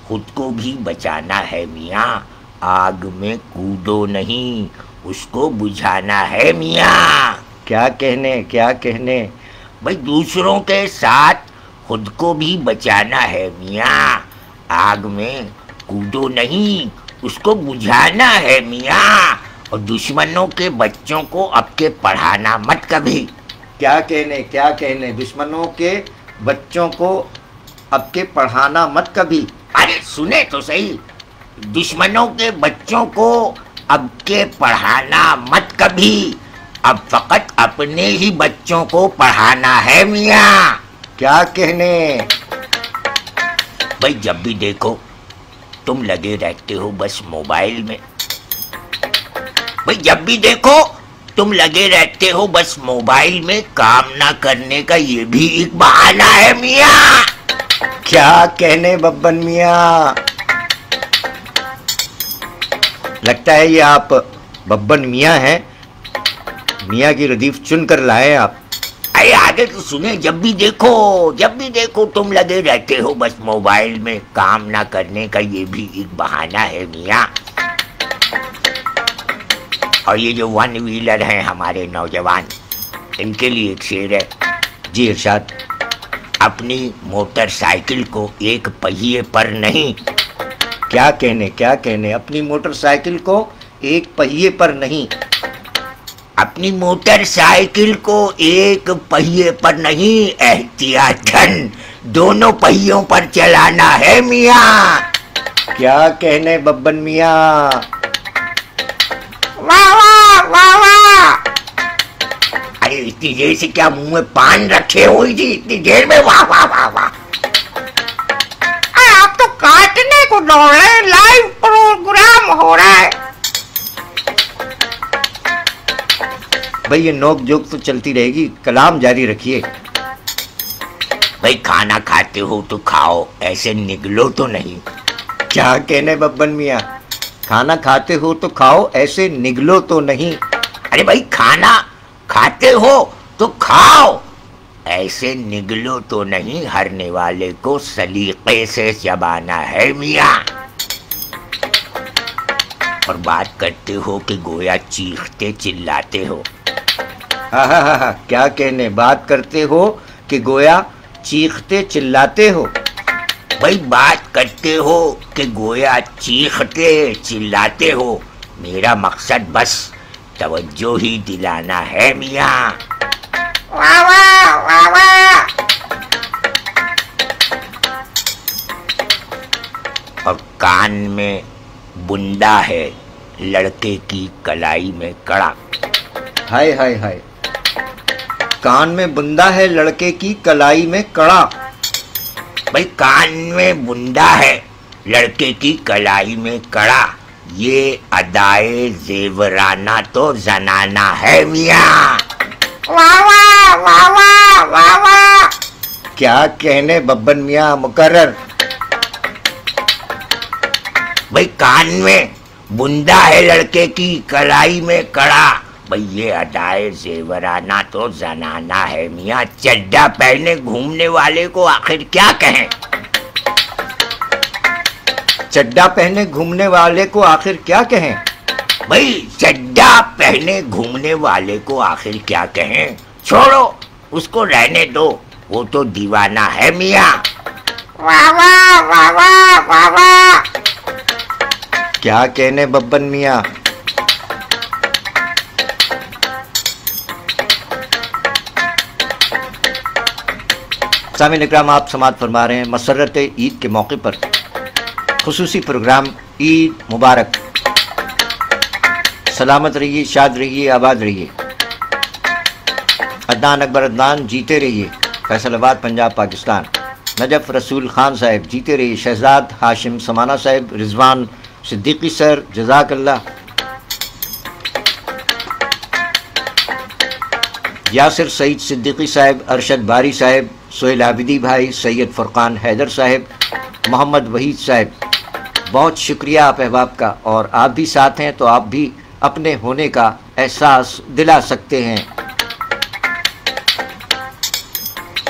खुद को भी बचाना है मियाँ। आग में कूदो नहीं, उसको बुझाना है मियाँ। क्या कहने, क्या कहने। भाई दूसरों के साथ खुद को भी बचाना है मियाँ। आग में कूदो नहीं, उसको बुझाना है मियाँ। और दुश्मनों के बच्चों को अब के पढ़ाना मत कभी। क्या कहने, क्या कहने। दुश्मनों के बच्चों को अब के पढ़ाना मत कभी। अरे सुने तो सही, दुश्मनों के बच्चों को अब के पढ़ाना मत कभी। अब फकत अपने ही बच्चों को पढ़ाना है मियाँ। क्या कहने। भाई जब भी देखो तुम लगे रहते हो बस मोबाइल में। भाई जब भी देखो तुम लगे रहते हो बस मोबाइल में, काम ना करने का ये भी एक बहाना है मियाँ। क्या कहने बब्बन मियाँ। लगता है ये आप बब्बन मियाँ हैं, मियाँ की रदीफ चुन कर लाए आप। अरे आगे तो सुने, जब भी देखो तुम लगे रहते हो बस मोबाइल में, काम ना करने का ये भी एक बहाना है मियाँ। और ये जो वन व्हीलर हैं हमारे नौजवान, इनके लिए एक शेर है। जी इरशाद। अपनी मोटरसाइकिल को एक पहिए पर नहीं। क्या कहने, क्या कहने। अपनी मोटरसाइकिल को एक पहिए पर नहीं। अपनी मोटरसाइकिल को एक पहिए पर नहीं, एहतियातन दोनों पहियों पर चलाना है मियाँ। क्या कहने बब्बन मियाँ। वाह वाह वाह वाह। अरे इतनी देर से क्या मुंह में पान रखे हुई थी, इतनी देर में वाह वाह वाह वाह। आप तो काटने को दौड़ रहे हैं, लाइव प्रोग्राम हो रहा है। भाई ये नोक जोक तो चलती रहेगी, कलाम जारी रखिए। भाई खाना खाते हो तो खाओ, ऐसे निगलो तो नहीं। क्या कहने बब्बन मियाँ, खाना खाते हो तो खाओ, ऐसे निगलो तो नहीं। अरे भाई खाना खाते हो तो खाओ, ऐसे निगलो तो नहीं, हरने वाले को सलीके से चबाना है मियाँ। और बात करते हो कि गोया चीखते चिल्लाते हो। हा, क्या कहने, बात करते हो कि गोया चीखते चिल्लाते हो। भाई बात करते हो कि गोया चीखते चिल्लाते हो, मेरा मकसद बस तवज्जो ही दिलाना है मियाँ। वाह वाह वाह वाह। और कान में बुंदा है, लड़के की कलाई में कड़ा। हाय हाय हाय, कान में बुंदा है, लड़के की कलाई में कड़ा। भाई कान में बुंदा है, लड़के की कलाई में कड़ा, ये अदाए जेवराना तो जनाना है मियाँ। वाह वाह वाह वाह वाह वाह। क्या कहने बब्बन मियाँ मुकर्रर। भाई कान में बुंदा है, लड़के की कलाई में कड़ा, भाई ये अदाए जेवराना तो जनाना है मियाँ। चड्डा पहने घूमने वाले को आखिर क्या कहें? चड्डा पहने घूमने वाले को आखिर क्या कहें? भाई चड्डा पहने घूमने वाले को आखिर क्या कहें? छोड़ो उसको, रहने दो, वो तो दीवाना है मियाँ। वाह वाह वाह वाह वाह वाह। क्या कहने बब्बन मियाँ। सामीन इकराम, आप समाअत फरमा रहे हैं मसर्रत ईद के मौके पर खुसूसी प्रोग्राम ईद मुबारक। सलामत रहिए, शाद रहिए, आबाद रहिए। अदनान अकबर अदनान जीते रहिए। फैसलाबाद पंजाब पाकिस्तान। नजफ रसूल खान साहब जीते रहिए। शहजाद हाशिम समाना साहब, रिजवान सिद्दीकी सर जज़ाकल्लाह। यासिर सईद सिद्दीकी साहब, अरशद बारी साहब, सोहेल आबिदी भाई, सैयद फुरकान हैदर साहब, मोहम्मद वहीद साहब, बहुत शुक्रिया आप अहबाब का। और आप भी साथ हैं तो आप भी अपने होने का एहसास दिला सकते हैं।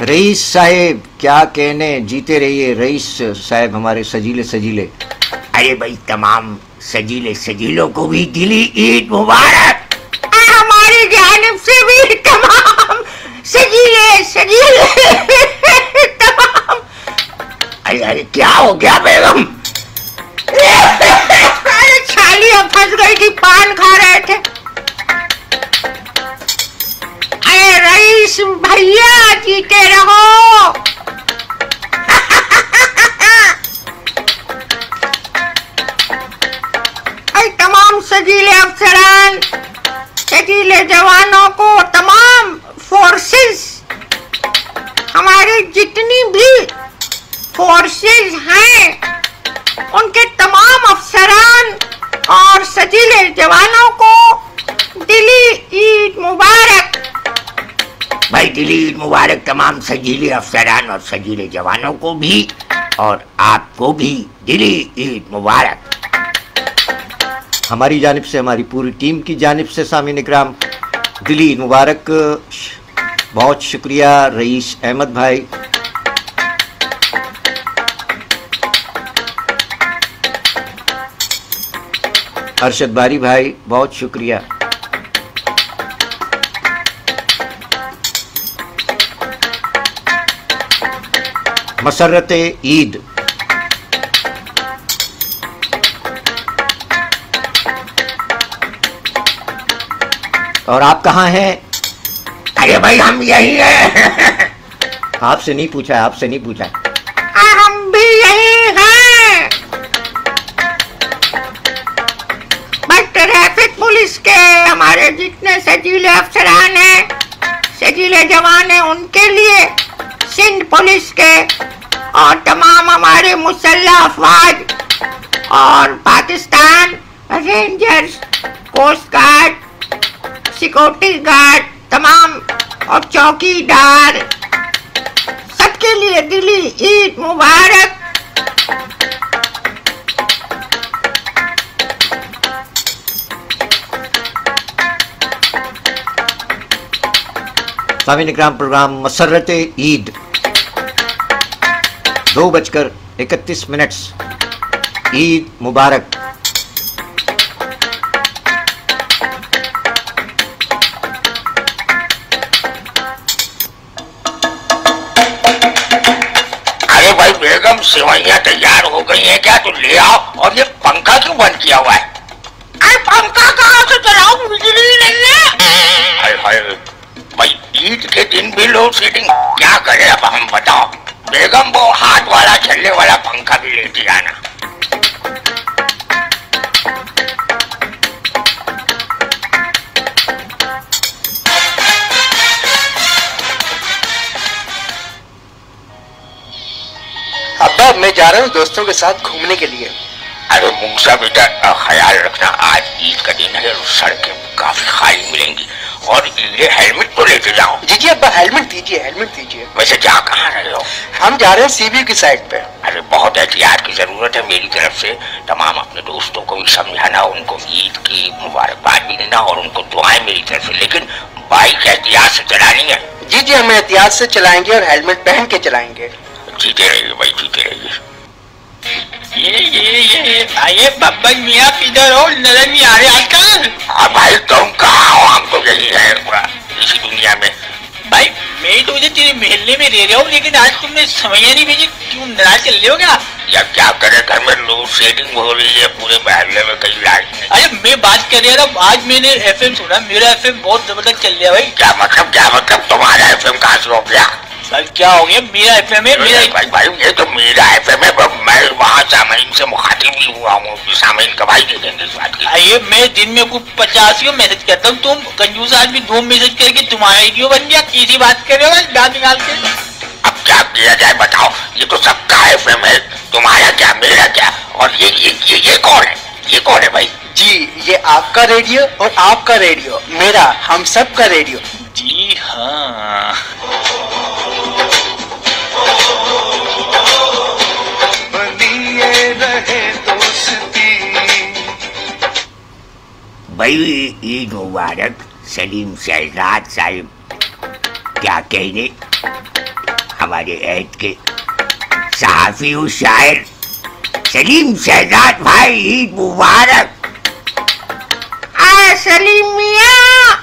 रईस साहब क्या कहने, जीते रहिए रईस साहब हमारे सजीले सजीले। अरे भाई तमाम सजीले सजीलों को भी दिली ईद मुबारक। हमारी जानिब से भी तमाम सजीले सजीले तमाम। अरे क्या हो गया बेगम? अरे छालियां फंस गई थी, पान खा रहे थे। अरे रईस भैया जीते रहो। अरे तमाम सजीले अफसरान, सजीले जवानों को, तमाम फोर्सेस, हमारे जितनी भी फोर्सेस हैं उनके तमाम अफसरान और सजीले जवानों को दिली ईद मुबारक। भाई दिली ईद मुबारक तमाम सजीले अफसरान और सजीले जवानों को भी, और आपको भी दिली ईद मुबारक। हमारी जानिब से, हमारी पूरी टीम की जानिब से सामीन इकराम दिली ईद मुबारक। बहुत शुक्रिया रईस अहमद भाई। अरशद बारी भाई बहुत शुक्रिया। मसर्रत ईद। और आप कहाँ हैं? अरे भाई हम यही हैं। आपसे नहीं पूछा है, आपसे नहीं पूछा है। हम भी यही हैं। बट ट्रैफिक पुलिस के हमारे जितने सजीले अफसरान हैं, सजीले जवान हैं, उनके लिए सिंध पुलिस के और तमाम हमारे मुसल्लह अफवाज और Pakistan rangers, coast guard, security guard, तमाम और चौकीदार, सबके लिए दिली ईद मुबारक। सामीन इकराम, प्रोग्राम मसरत ईद 2:31 ईद मुबारक। अरे भाई बेगम, सेवैयां तैयार हो गई हैं क्या? तो ले आओ। और ये पंखा क्यों बंद किया हुआ है? अरे पंखा कहाँ से चलाओ, बिजली ही नहीं है। हाय हाय भाई, ईद के दिन भी लोड शेडिंग, क्या करे अब हम बताओ। बेगम वो हाथ वाला चलने वाला पंखा भी लेती आना। अब्बा मैं जा रहा हूँ दोस्तों के साथ घूमने के लिए। अरे मूसा बेटा, ख्याल रखना, आज ईद का दिन है, सड़कें काफी खाली मिलेंगी। और ये हेलमेट तो लेते जाओ। जी जी अब्बा, हेलमेट दीजिए, हेलमेट दीजिए। वैसे जा कहाँ रहे हो? हम जा रहे हैं सीबी की साइड पे। अरे बहुत एहतियात की जरूरत है मेरी तरफ से। तमाम अपने दोस्तों को भी समझाना, उनको ईद की मुबारकबाद भी देना और उनको दुआएं मेरी तरफ से। लेकिन बाइक एहतियात से चलानी है। जी जी हम एहतियात से चलाएंगे और हेलमेट पहन के चलाएंगे। जीते रहिए भाई, जीते रहिए। ये भाई बब्बन मियाँ किधर हो? नजर नहीं आ रहे आजकल। अब भाई तुम कहाँ हो? हम तो यही है इसी दुनिया में। भाई मैं तो तेरे महल्ले में रह रहा हूँ, लेकिन आज तुमने समैया नहीं भेजी, क्यों नाराज चल रहे हो क्या? या क्या करे, घर में लोड शेडिंग हो रही है, पूरे महल्ले में कहीं लाइट नहीं। अरे मैं बात कर रहा था, आज मैंने एफएम सुना, मेरा एफएम बहुत जबरदस्त चल रहा है भाई। क्या मतलब तुम्हारा एफएम कहाँ से हो गया? सर क्या हो गया? मेरा एफएम है, मेरा भाई ये तो मेरा एफएम है। मैं वहाँ सामीन से मुखातिब भी हुआ हूँ, सामीन गवाही दे देंगे इस बात की। आइए, मैं दिन में कुछ 50 मैसेज करता हूँ, तुम कंजूस आदमी 2 मैसेज करके तुम्हारा रेडियो बन गया। किसी बात कर रहे हो गाल निकाल के? अब क्या किया जाए बताओ, ये तो सबका एफएम है, तुम्हारा क्या मेरा क्या। और ये कौन है? ये कौन है भाई? जी ये आपका रेडियो और आपका रेडियो, मेरा, हम सब का रेडियो। जी हाँ। भाई ईद मुबारक सलीम शहजाद साहिब। क्या कहने, हमारे ऐद के सहाफी और शायर सलीम शहजाद भाई, ईद मुबारक। सलीम मियाँ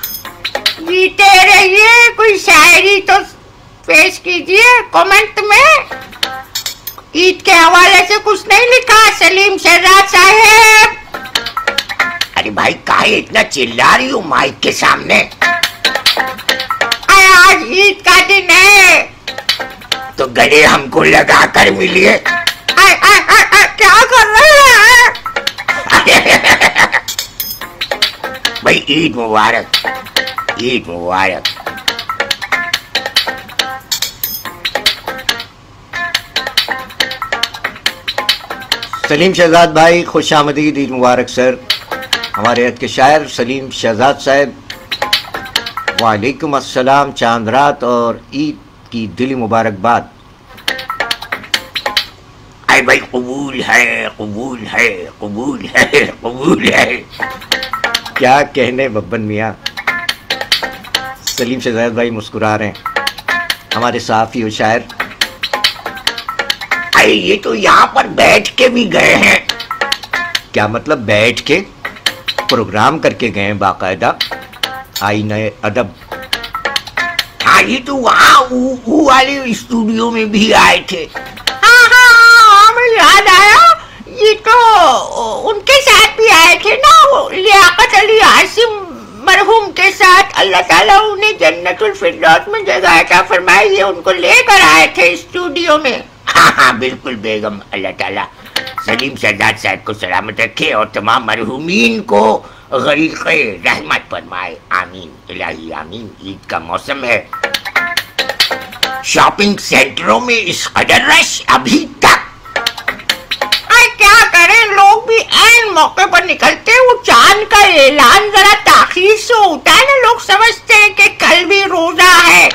जीते रहिए, कोई शायरी तो पेश कीजिए कमेंट में। ईद के हवाले से कुछ नहीं लिखा सलीम शहजाद साहब। अरे भाई काहे इतना चिल्ला रही हो माइक के सामने? आज ईद का दिन है तो गले हमको लगा कर मिलिए। क्या कर रहे हैं? भाई ईद मुबारक, ईद मुबारक। सलीम शहजाद भाई खुश आमदीद, ईद मुबारक सर। हमारे ऐद के शायर सलीम शहजाद साहब, वालेकुम अस्सलाम, चांद रात और ईद की दिली मुबारकबाद। अरे भाई कबूल है, कबूल है, कबूल है, कबूल है। क्या कहने बब्बन मियाँ। सलीम शहजाद भाई मुस्कुरा रहे हैं, हमारे सहाफी और शायर। अरे ये तो यहाँ पर बैठ के भी गए हैं। क्या मतलब बैठ के? प्रोग्राम करके गए हैं बाकायदा, आईने अदब। हाँ ये तो वहाँ वो वाले स्टूडियो में भी आए थे। हाँ हमें याद आया, ये तो उनके साथ भी आए थे ना, लियाकत अली आसिम मरहूम के साथ। अल्लाह ताला उन्हें जन्नतुल फिरदौस में जगह अता फरमाए, ये उनको लेकर आए थे स्टूडियो में। हाँ बिल्कुल बेगम, अल्लाह ताला सलीम शहजाद साहब को सलामत रखे और तमाम मरहूमीन को गरीक़े रहमत फरमाए। आमीन इलाही आमीन। ईद का मौसम है, शॉपिंग सेंटरों में इस कदर रश अभी तक। क्या करें, लोग भी ऐन मौके पर निकलते हैं। वो चांद का ऐलान जरा ताखीर से होता है ना, लोग समझते हैं कि कल भी रोजा है,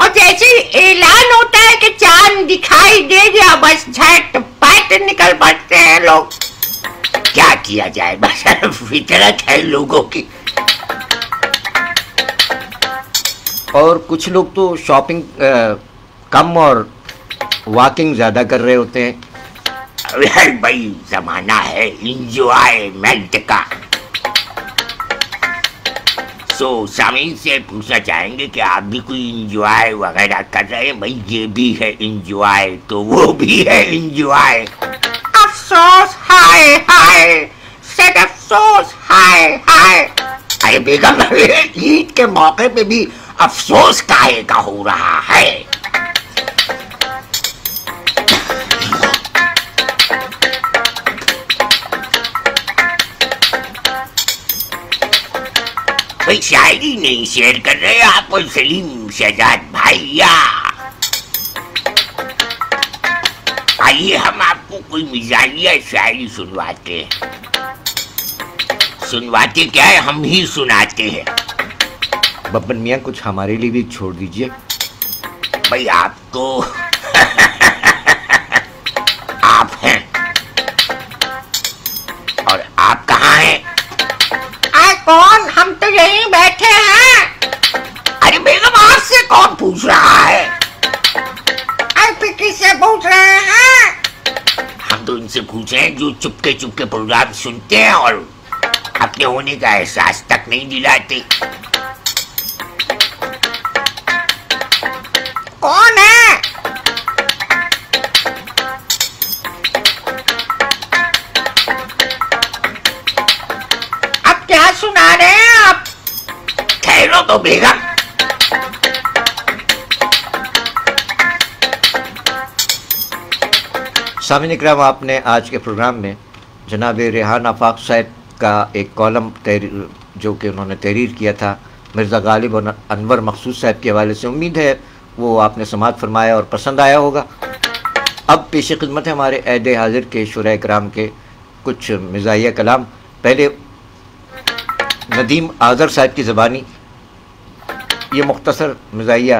और जैसे ही ऐलान होता है कि चांद दिखाई दे गया, बस झटपट निकल पड़ते हैं लोग। क्या किया जाए, बस फितरत है लोगों की। اور کچھ لوگ تو شاپنگ کم اور واکنگ زیادہ کر رہے ہوتے ہیں. بھائی زمانہ ہے انجوائمنٹ کا. سو سامعین سے پوچھنا چاہیں گے کہ آپ بھی کوئی انجوائے وغیرہ کر رہے ہیں؟ بھائی یہ بھی ہے انجوائے تو وہ بھی ہے انجوائے. افسوس ہائے ہائے سیٹ افسوس ہائے ہائے. ارے بیگم عید کے موقع پہ بھی افسوس کاہے کا ہو رہا ہے؟ بھائی شاعری نہیں شیئر کر رہے آپ اور سلیم شہزاد بھائیا. آئیے ہم آپ کو کوئی مزاحیہ شاعری سنواتے ہیں. سنواتے کیا ہے، ہم ہی سناتے ہیں. ببن میاں کچھ ہمارے لیے بھی چھوڑ دیجئے. بھائی آپ تو آپ ہیں اور آپ کہاں ہیں؟ کون؟ ہم تو یہیں بیٹھے ہیں. ارے بیگم آپ سے کون پوچھ رہا ہے؟ آپ کس سے پوچھ رہے ہیں؟ ہم تو ان سے پوچھے ہیں جو چپکے چپکے پروگرام سنتے ہیں اور اپنے ہونے کا احساس تک نہیں دلاتے. کون ہے؟ اب کیا سنا رہے ہیں آپ؟ ٹھہرو تو بیگم. سامعین اکرام، آپ نے آج کے پروگرام میں جناب ریحان آفاق صاحب کا ایک کالم جو کہ انہوں نے تحریر کیا تھا مرزا غالب اور انور مخصوص صاحب کے حوالے سے، امید ہے وہ آپ نے سماعت فرمایا اور پسند آیا ہوگا. اب پیش خدمت ہے ہمارے عہد حاضر کے شرح کرام کے کچھ مزاحیہ کلام. پہلے ندیم آذر صاحب کی زبانی یہ مختصر مزاحیہ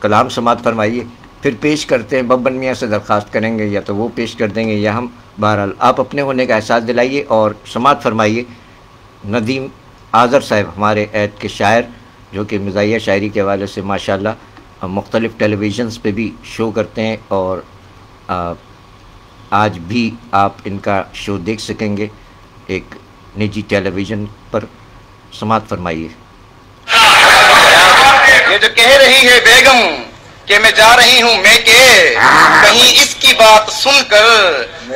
کلام سماعت فرمائیے، پھر پیش کرتے ہیں. ببن میاں سے درخواست کریں گے یا تو وہ پیش کر دیں گے یا ہم. بہرحال آپ اپنے ہونے کا احساس دلائیے اور سماعت فرمائیے. ندیم آذر صاحب ہمارے عہد کے شاعر جو کہ مزاحیہ شاعری کے حوالے سے ماشاءاللہ مختلف ٹیلی ویژنس پہ بھی شو کرتے ہیں اور آج بھی آپ ان کا شو دیکھ سکیں گے ایک نجی ٹیلی ویژن پر. سماعت فرمائیے. یہ جو کہہ رہی ہے بیگم کہ میں جا رہی ہوں میں کہ کہیں اس کی بات سن کر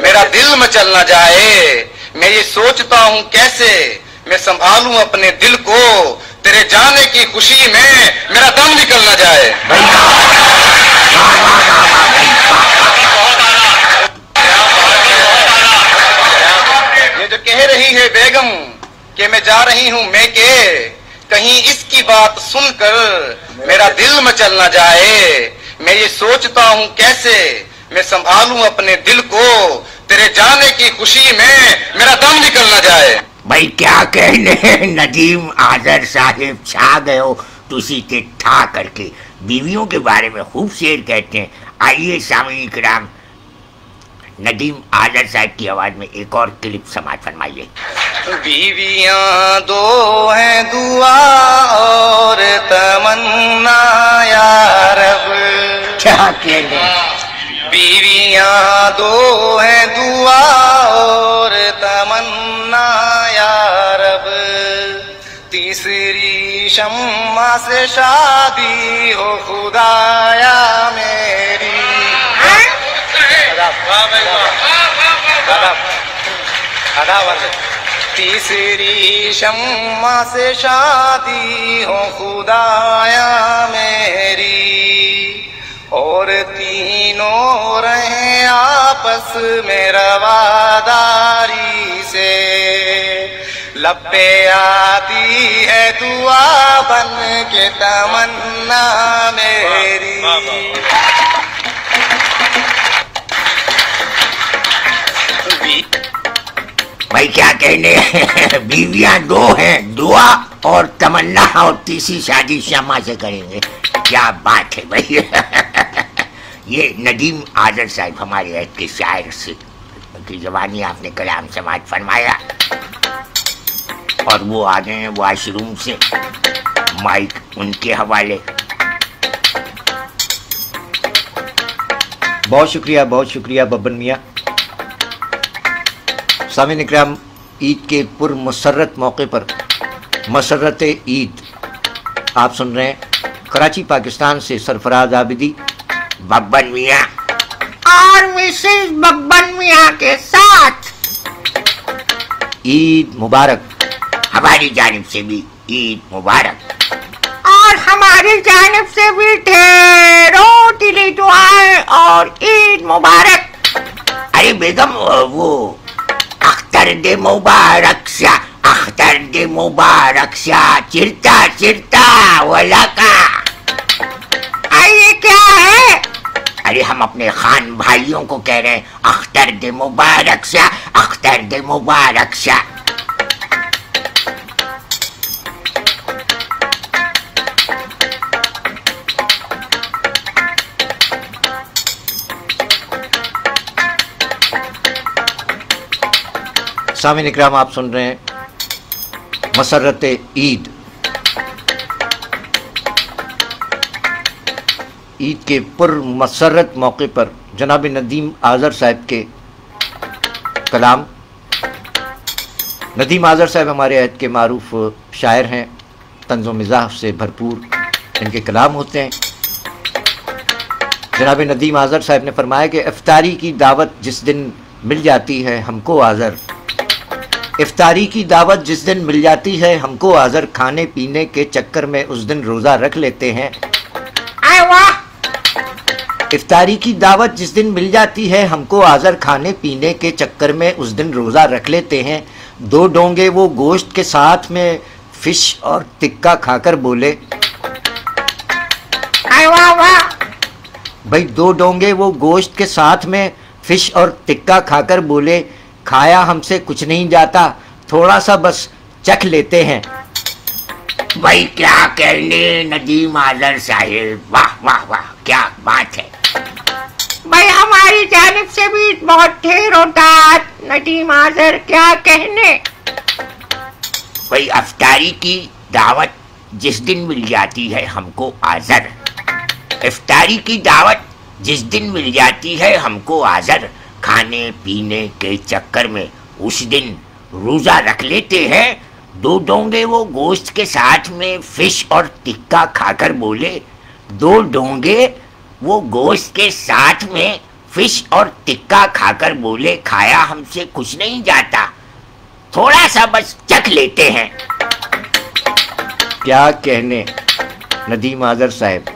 میرا دل مچل نہ جائے. میں یہ سوچتا ہوں کیسے میں سنبھالوں اپنے دل کو، تیرے جانے کی خوشی میں میرا دم نکل نہ جائے. یہ جو کہہ رہی ہے بیگم کہ میں جا رہی ہوں میں کہ کہیں اس کی بات سن کر میرا دل مچل نہ جائے. میں یہ سوچتا ہوں کیسے میں سنبھالوں اپنے دل کو، تیرے جانے کی خوشی میں میرا دم نکل نہ جائے. بھائی کیا کہنے ندیم آذر صاحب چھا گئے ہو تسی تے ٹھا کر کے. بیویوں کے بارے میں خوب شعر کہتے ہیں. آئیے سامعین کرام ندیم آذر صاحب کی آواز میں ایک اور کلپ سماعت فرمائیے. بیویاں دو ہیں دعا اور تمنا یا رب. کیا کہنے بیویاں دو ہیں دعا اور تمنا یا رب. تیسری شمع سے شادی ہو خدایا میری. تیسری شمع سے شادی ہو خدایا میری، اور تینوں رہیں آپس میں رواداری سے. لب پہ آتی ہے دعا بن کے تمنا میری. بھائی کیا کہنے بیویاں دو ہیں دعا اور تمنا اور تیسری شادی شمع سے کریں گے. کیا بات ہے بھائی. یہ ندیم آذر صاحب ہمارے عہد کے شاعر سے کی زبانی آپ نے کلام سماعت فرمایا اور وہ آ گئے ہیں واش روم سے. माइक उनके हवाले। बहुत शुक्रिया बब्बन मियाँ। सामीन इकराम, ईद के पुरमसरत मौके पर मसरत ईद आप सुन रहे हैं कराची पाकिस्तान से सरफराज आबिदी, बब्बन मियाँ और मिसेस बब्बन मियाँ के साथ ईद मुबारक। हमारी जानिब से भी ईद मुबारक। और हमारी जानिब से भी ढेरों दिली दुआएं और ईद मुबारक। अरे बेगम, वो अख्तर दे मुबारक सा, अख्तर दे मुबारक सा, चिरता चिरता वाला का। ये क्या है? अरे हम अपने खान भाइयों को कह रहे हैं अख्तर दे मुबारक सा, अख्तर दे मुबारक सा। सामीन इकराम, आप सुन रहे हैं मसरत ईद। ईद के पुरमसरत मौके पर जनाब नदीम आज़र साहब के कलाम। नदीम आज़र साहब हमारे अहद के मारूफ शायर हैं, तंज़ो मिज़ाह से भरपूर इनके कलाम होते हैं। जनाब नदीम आज़र साहब ने फरमाया कि इफ्तारी की दावत जिस दिन मिल जाती है हमको आज़र, इफ्तारी की दावत जिस दिन मिल जाती है हमको आज़र, खाने पीने के चक्कर में उस दिन रोज़ा रख लेते हैं। इफ्तारी की दावत जिस दिन मिल जाती है हमको आज़र, खाने पीने के चक्कर में उस दिन रोज़ा रख लेते हैं। 2 डोंगे वो गोश्त के साथ में फिश और टिक्का खाकर बोले, भाई 2 डोंगे वो गोश्त के साथ में फिश और टिक्का खाकर बोले, खाया हमसे कुछ नहीं जाता, थोड़ा सा बस चख लेते हैं। भाई क्या कहने नदीम आज़र साहिब, वाह वाह वाह, क्या बात है। भाई हमारी जानिब से भी बहुत ढेर होता नदीम आज़र, क्या कहने। भाई इफ्तारी की दावत जिस दिन मिल जाती है हमको आज़र, इफ्तारी की दावत जिस दिन मिल जाती है हमको आज़र, खाने पीने के चक्कर में उस दिन रोज़ा रख लेते हैं। 2 डोंगे वो गोश्त के साथ में फिश और टिक्का खाकर बोले, 2 डोंगे वो गोश्त के साथ में फिश और टिक्का खाकर बोले, खाया हमसे कुछ नहीं जाता, थोड़ा सा बस चख लेते हैं। क्या कहने नदीम आज़र साहब।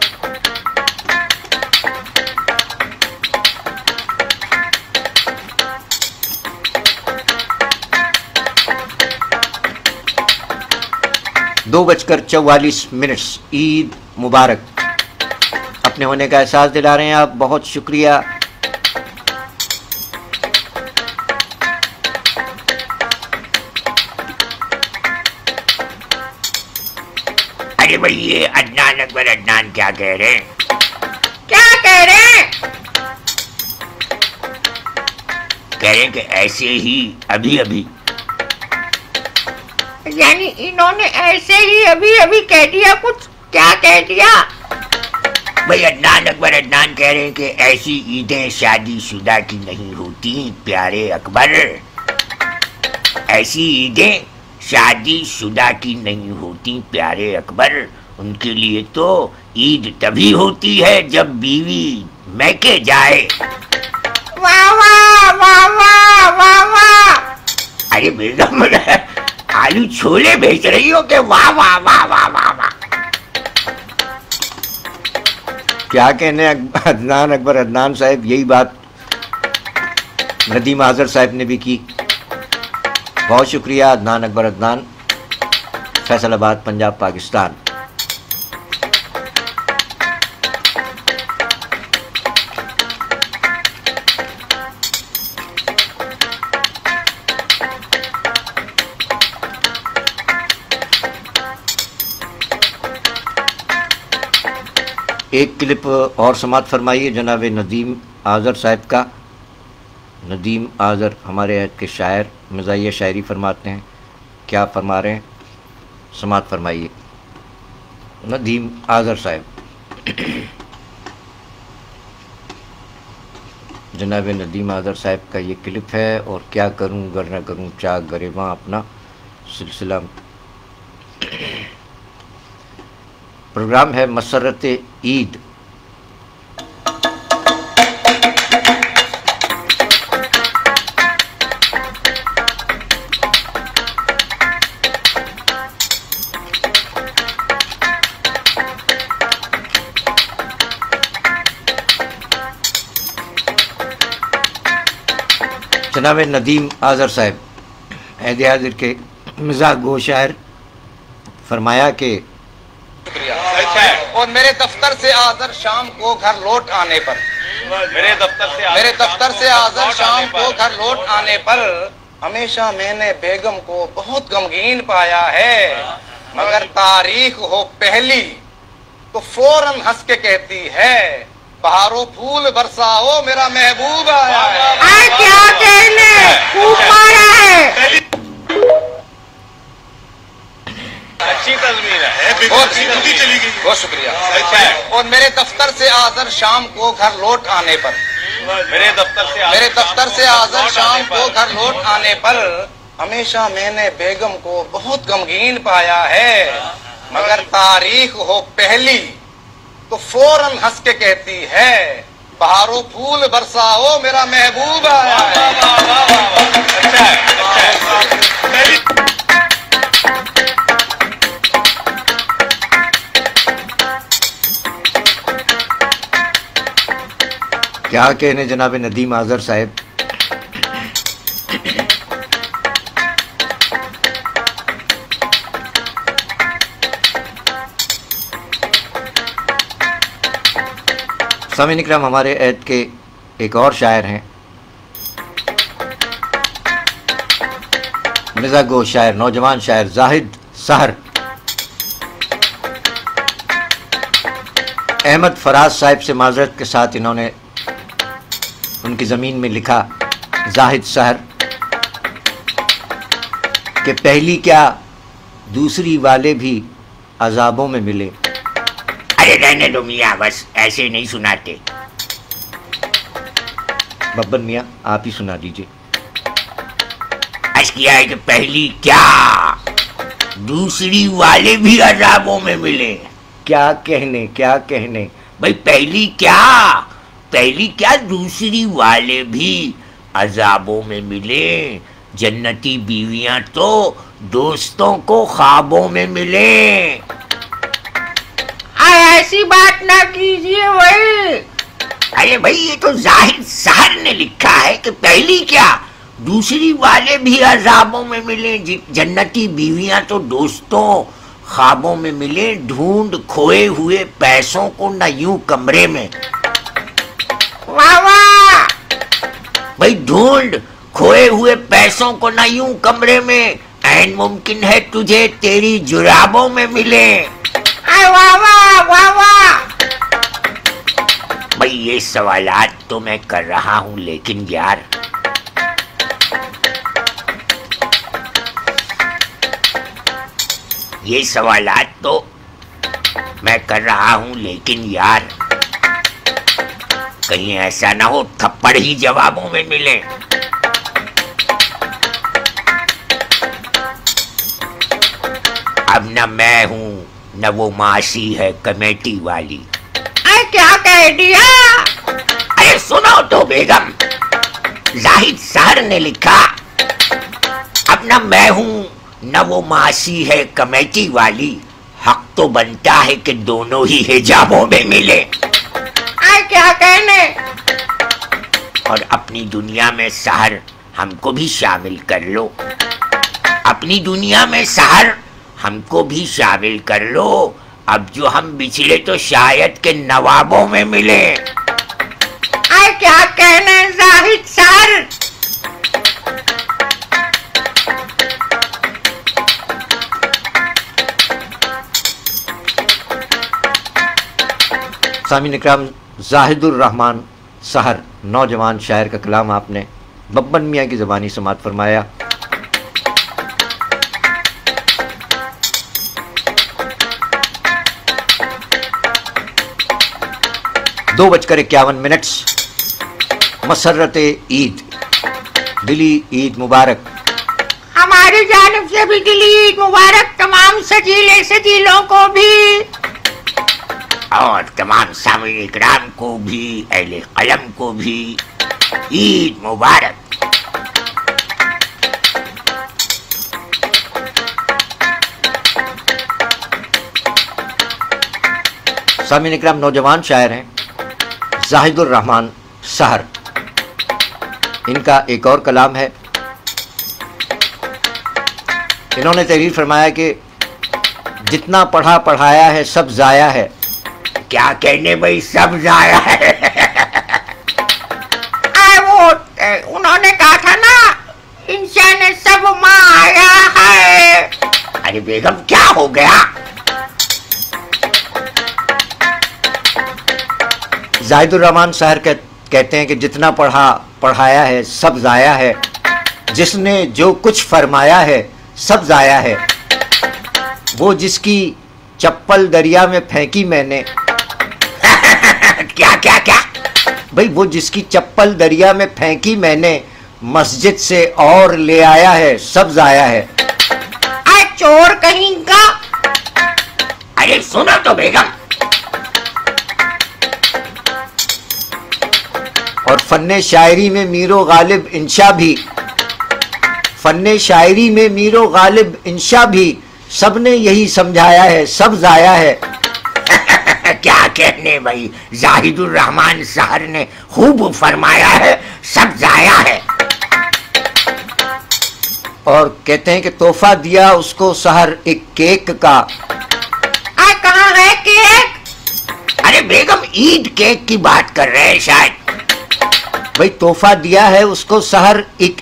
दो 2:44 ईद मुबारक। अपने होने का एहसास दिला रहे हैं आप, बहुत शुक्रिया। अरे भाई ये अदनान अकबर अदनान क्या कह रहे हैं? क्या कह रहे हैं? कह रहे हैं कि ऐसे ही अभी अभी, यानी इन्होंने ऐसे ही अभी अभी कह दिया कुछ। क्या कह दिया? भाई अदनान अकबर अदनान कह रहे हैं कि ऐसी ईदें शादी शुदा की नहीं होती प्यारे अकबर, ऐसी ईदें शादी शुदा की नहीं होती प्यारे अकबर, उनके लिए तो ईद तभी होती है जब बीवी मैके जाए। वाह वाह वाह वाह वाह वाह। अरे बेगम आलू छोले बेच रही हो के? वाह वाह वाह वाह वाह वाह। क्या कहने अदनान अकबर अदनान साहब, यही बात नदीम आज़र साहब ने भी की। बहुत शुक्रिया अदनान अकबर अदनान, फैसलाबाद पंजाब पाकिस्तान। एक क्लिप और समात फरमाइए जनाब नदीम आज़र साहब का। नदीम आज़र हमारे अहद के शायर, मज़ाहिया शायरी फरमाते हैं। क्या फरमा रहे हैं, समात फरमाइए। ندیم آذر صاحب. جناب ندیم آذر صاحب کا یہ کلپ ہے اور کیا کروں گر نہ کروں چاک گریباں اپنا سلسلہ پروگرام ہے مسرت عید. جناب ندیم آذر صاحب عہد حاضر کے مزاح گو شاعر فرمایا کہ اور میرے دفتر سے آذر شام کو گھر لوٹ آنے پر میرے دفتر سے آذر شام کو گھر لوٹ آنے پر ہمیشہ میں نے بیگم کو بہت غمگین پایا ہے، مگر تاریخ ہو پہلی تو فوراً ہنس کے کہتی ہے بہاروں پھول برساؤ میرا محبوب آیا ہے. کیا کہنے خوب مارا ہے. اچھی تضمین ہے، بہت شکریہ. اور میرے دفتر سے آذر شام کو گھر لوٹ آنے پر میرے دفتر سے آذر شام کو گھر لوٹ آنے پر ہمیشہ میں نے بیگم کو بہت غمگین پایا ہے، مگر تاریخ ہو پہلی تو فوراً ہنس کے کہتی ہے بہاروں پھول برساؤ میرا محبوب آیا ہے. کیا کہنے جناب ندیم آذر صاحب. سامعین اکرام، ہمارے عہد کے ایک اور شاعر ہیں، مزاح گو شاعر، نوجوان شاعر زاہد سحر. احمد فراز صاحب سے معذرت کے ساتھ انہوں نے ان کی زمین میں لکھا زاہد سحر کہ پہلی کیا دوسری والے بھی عذابوں میں ملے. ارے رہنے دو میاں، بس ایسے نہیں سناتے. ببن میاں آپ ہی سنا دیجئے. عرض کیا ہے کہ پہلی کیا دوسری والے بھی عذابوں میں ملے. کیا کہنے بھئی پہلی کیا دوسری والے بھی عذابوں میں ملے. جنتی بیویاں تو دوستوں کو خوابوں میں ملے. ایسی بات نہ کیجیے بھائی. ارے بھائی یہ تو زاہد سحر نے لکھا ہے کہ پہلی کیا دوسری والے بھی عذابوں میں ملے. جنتی بیویاں تو دوستوں خوابوں میں ملے. ڈھونڈ کھوئے ہوئے پیسوں کو نہ یوں کمرے میں. واہ واہ. بھائی ڈھونڈ کھوئے ہوئے پیسوں کو نہ یوں کمرے میں، عین ممکن ہے تجھے تیری جرابوں میں ملے. واہ واہ واہ واہ. بھئی یہ سوالات تو میں کر رہا ہوں، لیکن یار کہیں ایسا نہ ہو تھپڑ ہی جوابوں میں ملے. اب نہ میں ہوں نہ وہ معاشی ہے کمیٹی والی. کیا کہہ دیا؟ ارے سنو تو بیگم، زاہد سحر نے لکھا اب نہ میں ہوں نہ وہ معاشی ہے کمیٹی والی. حق تو بنتا ہے کہ دونوں ہی حجابوں میں ملے. کیا کہنے. اور اپنی دنیا میں سحر ہم کو بھی شامل کر لو. اپنی دنیا میں سحر ہم کو بھی شامل کر لو. اب جو ہم بچھڑے تو شاید کہ نوابوں میں ملے. کیا کہنے زاہد سحر. سامعین اکرام، زاہد الرحمن سحر نوجوان شاعر کا کلام آپ نے ببن میاں کی زبانی سماعت فرمایا. 2:51 मसर्रत ईद, दिली ईद मुबारक। हमारी जानिब से भी दिली ईद मुबारक तमाम सजीले सजीलों को भी, और तमाम सामीन इकराम को भी, अहले कलम को भी ईद मुबारक। सामीन इकराम नौजवान शायर हैं जाहिदुर रहमान सहर। इनका एक और कलाम है। इन्होंने तहरीर फरमाया कि जितना पढ़ा पढ़ाया है सब जाया है। क्या कहने भाई, सब जाया है। वो उन्होंने कहा था ना, इंसान ने सब माया है। अरे बेगम क्या हो गया? जाहिदुर रहमान सहर कहते हैं कि जितना पढ़ा पढ़ाया है सब जाया है, जिसने जो कुछ फरमाया है सब जाया है। वो जिसकी चप्पल दरिया में फेंकी मैंने क्या क्या क्या? भाई वो जिसकी चप्पल दरिया में फेंकी मैंने, मस्जिद से और ले आया है, सब जाया है। चोर कहीं का। अरे सुनो तो बेगम। और फन्ने शायरी में मीरो गालिब इंशा भी, फन्ने शायरी में मीरो गालिब इंशा भी, सबने यही समझाया है, सब जाया है। क्या कहने भाई, जाहिदुर रहमान सहर ने खूब फरमाया है, सब जाया है। और कहते हैं कि तोहफा दिया उसको सहर एक केक का। कहाँ है केक? अरे बेगम ईद केक की बात कर रहे हैं शायद। भाई तोहफा दिया है उसको सहर एक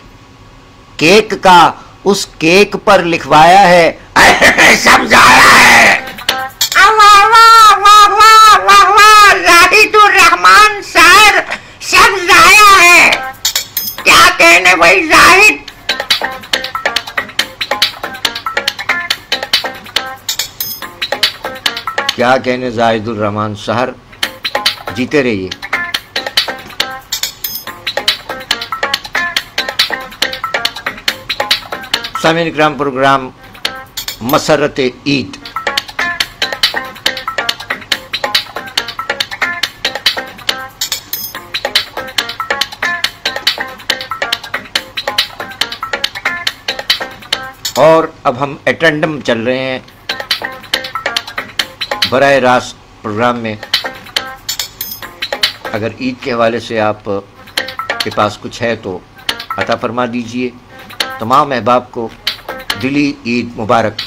केक का, उस केक पर लिखवाया है सब जाया है। वाह वाह वाह वाह वाह वाह, जाहिदुर रहमान सहर, सब जाया है। क्या कहने भाई जाहिद। क्या कहने जाहिदुर रहमान सहर, जीते रहिए। सामीन इकराम प्रोग्राम मसरत ईद। और अब हम एटेंडम चल रहे हैं बराह रास्त प्रोग्राम में। अगर ईद के हवाले से आप के पास कुछ है तो अता फरमा दीजिए। तमाम अहबाब को दिली ईद मुबारक।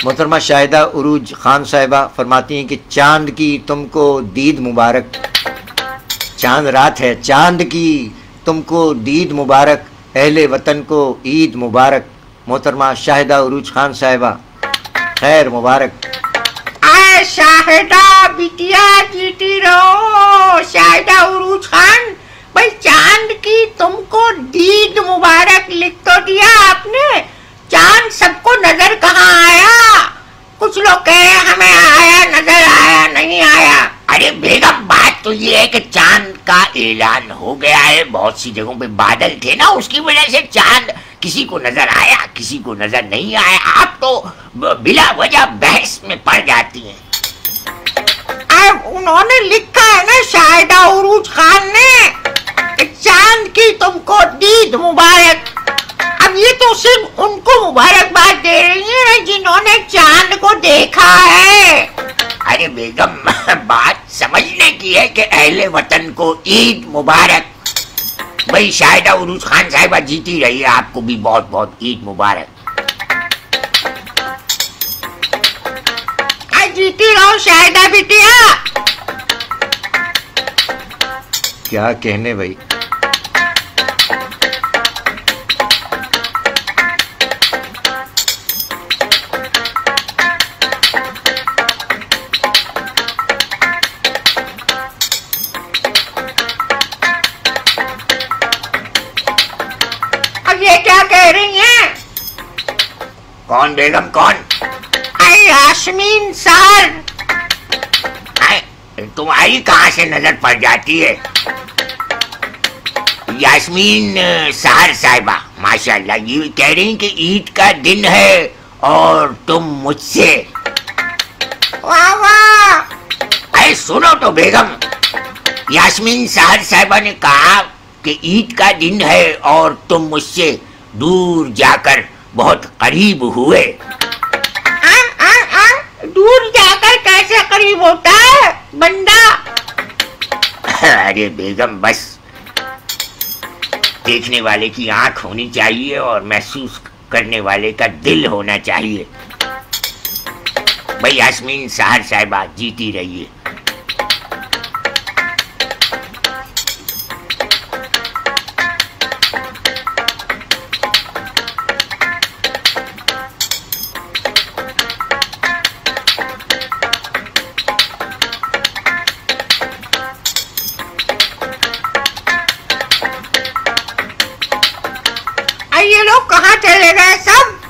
मोहतरमा शाहिदा उरूज खान साहिबा फरमाती हैं कि चांद की तुमको दीद मुबारक। चांद रात है, चांद की तुमको दीद मुबारक, अहले वतन को ईद मुबारक। मोहतरमा शाहिदा उरूज खान साहिबा, खैर मुबारक। आए शाहिदा बिटिया जीती रहो। शाहिदा उरूज खान, भाई चांद की तुमको दीद मुबारक लिख तो दिया आपने, चांद सबको नजर कहाँ आया? कुछ लोग कहे हमें आया, नजर आया, नहीं आया। अरे बेगम बात तो ये है कि चांद का ऐलान हो गया है। बहुत सी जगहों पे बादल थे ना, उसकी वजह से चांद किसी को नजर आया, किसी को नजर नहीं आया। आप तो बिला वजह बहस में पड़ जाती हैं। उन्होंने लिखा है ना शाहिदा उरूज खान ने, चांद की तुमको दीद मुबारक। अब ये तो सिर्फ उनको मुबारकबाद दे रही है जिन्होंने चांद को देखा है। अरे बेगम बात समझने की है कि अहले वतन को ईद मुबारक। भाई शाहिदा उरूज खान साहिबा जीती रही है, आपको भी बहुत बहुत ईद मुबारक। जीती रहो शाहिदा बिटिया। क्या कहने भाई। कह रही हैं? कौन बेगम कौन? अरे यास्मीन साहर। तुम्हारी कहाँ से नजर पड़ जाती है? यास्मीन साहर साहिबा, माशाल्लाह। ये कह रही कि ईद का दिन है और तुम मुझसे। वाह वाह। अरे सुनो तो बेगम, यास्मीन साहर साहिबा ने कहा कि ईद का दिन है और तुम मुझसे दूर जाकर बहुत करीब हुए। दूर जाकर कैसे करीब होता है बंदा? अरे बेगम, बस देखने वाले की आंख होनी चाहिए और महसूस करने वाले का दिल होना चाहिए। भाई यास्मीन साहर साहिबा जीती रहिए। ये लोग कहाँ चले गए सब?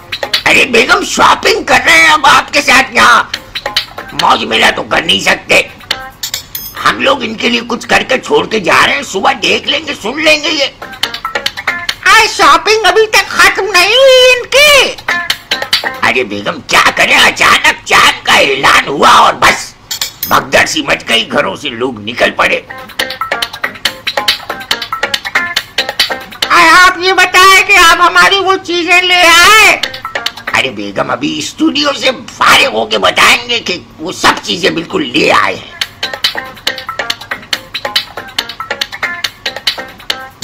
अरे बेगम, शॉपिंग कर रहे हैं अब आपके साथ यहाँ। मौज मेला तो कर नहीं सकते हम लोग, इनके लिए कुछ करके छोड़ के जा रहे हैं। सुबह देख लेंगे, सुन लेंगे ये। अरे शॉपिंग अभी तक खत्म नहीं हुई इनकी। अरे बेगम, क्या करें, अचानक चांद का ऐलान हुआ और बस भगदड़ सी मच गई, घरों से लोग निकल पड़े। आप ये बताएं कि आप हमारी वो चीजें ले आए? अरे बेगम, अभी स्टूडियो से फारिग होके बताएंगे कि वो सब चीजें बिल्कुल ले आए हैं।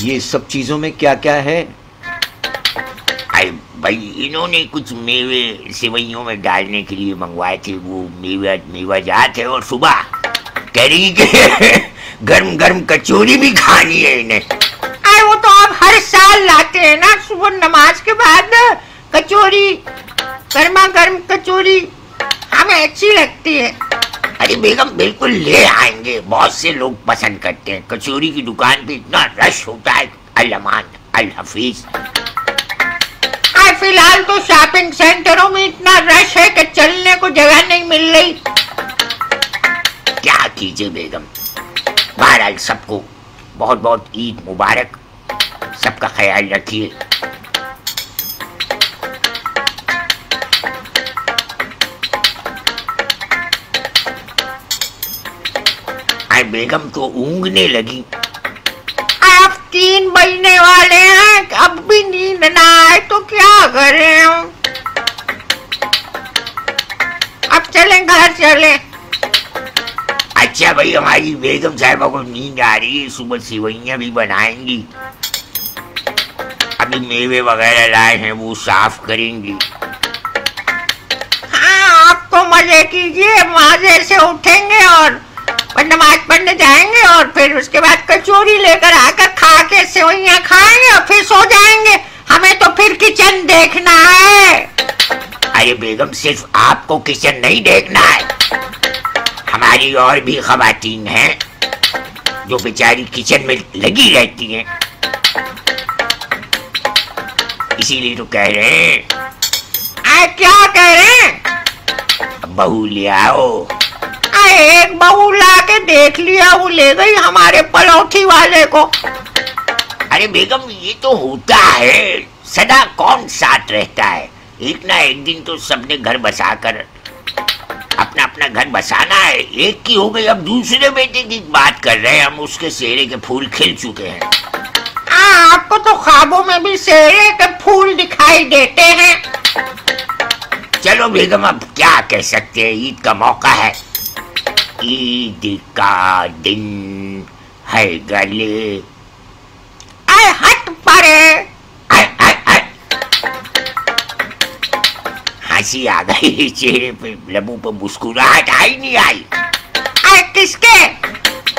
ये सब चीजों में क्या क्या है? अरे भाई, इन्होंने कुछ मेवे सेवइयों में डालने के लिए मंगवाए थे। वो मेवा जात है और सुबह कह रही कि गर्म गर्म कचौरी भी खानी है इन्हें। अरे वो तो आप हर साल लाते हैं ना, सुबह नमाज के बाद कचौरी, गर्मा गर्म कचौरी हमें अच्छी लगती है। अरे बेगम, बिल्कुल ले आएंगे, बहुत से लोग पसंद करते हैं। कचौरी की दुकान पे इतना रश होता है, अल-अमान अल हफीज। फिलहाल तो शॉपिंग सेंटरों में इतना रश है कि चलने को जगह नहीं मिल रही। क्या कीजिए बेगम, बहरहाल सबको बहुत बहुत ईद मुबारक। सबका ख्याल रखिए। बेगम तो ऊँघने लगी। अब 3 बजने वाले हैं, अब भी नींद ना आए तो क्या करें हम? अब चलें, घर चलें। अच्छा भाई, हमारी बेगम साहिबा को नींद आ रही है, सुबह सेवइयां भी बनाएंगी। अभी मेवे वगैरह लाए हैं, वो साफ करेंगी। हाँ, आप तो मजे कीजिए, मजे से उठेंगे और नमाज पढ़ने जाएंगे और फिर उसके बाद कचौरी लेकर आकर खा के सेवइयां खाएंगे और फिर सो जाएंगे। हमें तो फिर किचन देखना है। अरे बेगम, सिर्फ आपको किचन नहीं देखना है, हमारी और भी खवातीन हैं जो बेचारी किचन में लगी रहती हैं। इसीलिए तो कह रहे हैं। क्या कह रहे हैं? बहू ले आओ। एक बहू ला के देख लिया, वो ले गई हमारे पलौठी वाले को। अरे बेगम, ये तो होता है, सदा कौन साथ रहता है। एक ना एक दिन तो सबने घर बसाकर अपना अपना घर बसाना है। एक की हो गई, अब दूसरे बेटे की बात कर रहे हैं हम। उसके सेहरे के फूल खिल चुके हैं। आपको तो ख्वाबों में भी सेहरे के फूल दिखाई देते हैं। चलो बेगम, अब क्या कह सकते हैं, ईद का मौका है, ईद का दिन है गले। हट पड़े। हंसी आ गई चेहरे पे, लबों पे मुस्कुराहट आई नहीं आई। किसके?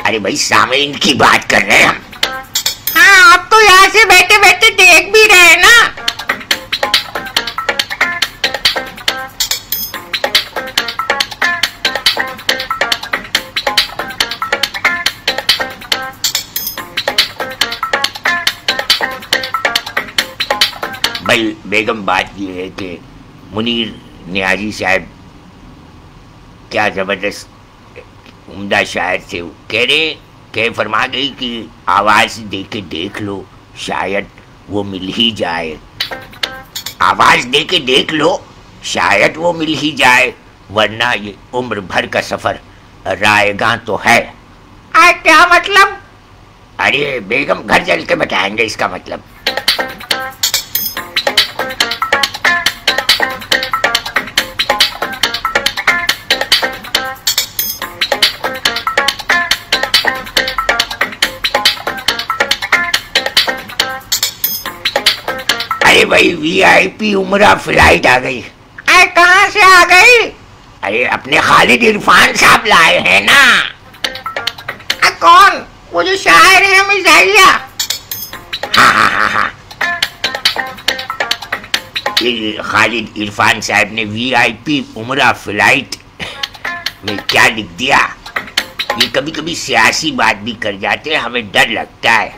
अरे भाई, सामईन की बात कर रहे हैं हम। हाँ, आप तो यहाँ से बैठे बैठे देख भी रहे हैं ना। भाई बेगम बात ये है कि मुनीर नियाजी साहब क्या जबरदस्त उम्दा शायर थे, कह रहे कह फरमा गई कि आवाज दे के देख लो शायद वो मिल ही जाए, आवाज दे के देख लो शायद वो मिल ही जाए, वरना ये उम्र भर का सफर रायगा तो है। क्या मतलब? अरे बेगम घर चल के बताएंगे इसका मतलब। अरे भाई वीआईपी उमरा फ्लाइट आ गई। कहाँ से आ गई? अरे अपने खालिद इरफान साहब लाए हैं ना। कौन? वो जो शायर है मिजाइया? हाँ। ये खालिद इरफान साहब ने वीआईपी उमरा फ्लाइट में क्या लिख दिया, ये कभी कभी सियासी बात भी कर जाते हैं, हमें डर लगता है।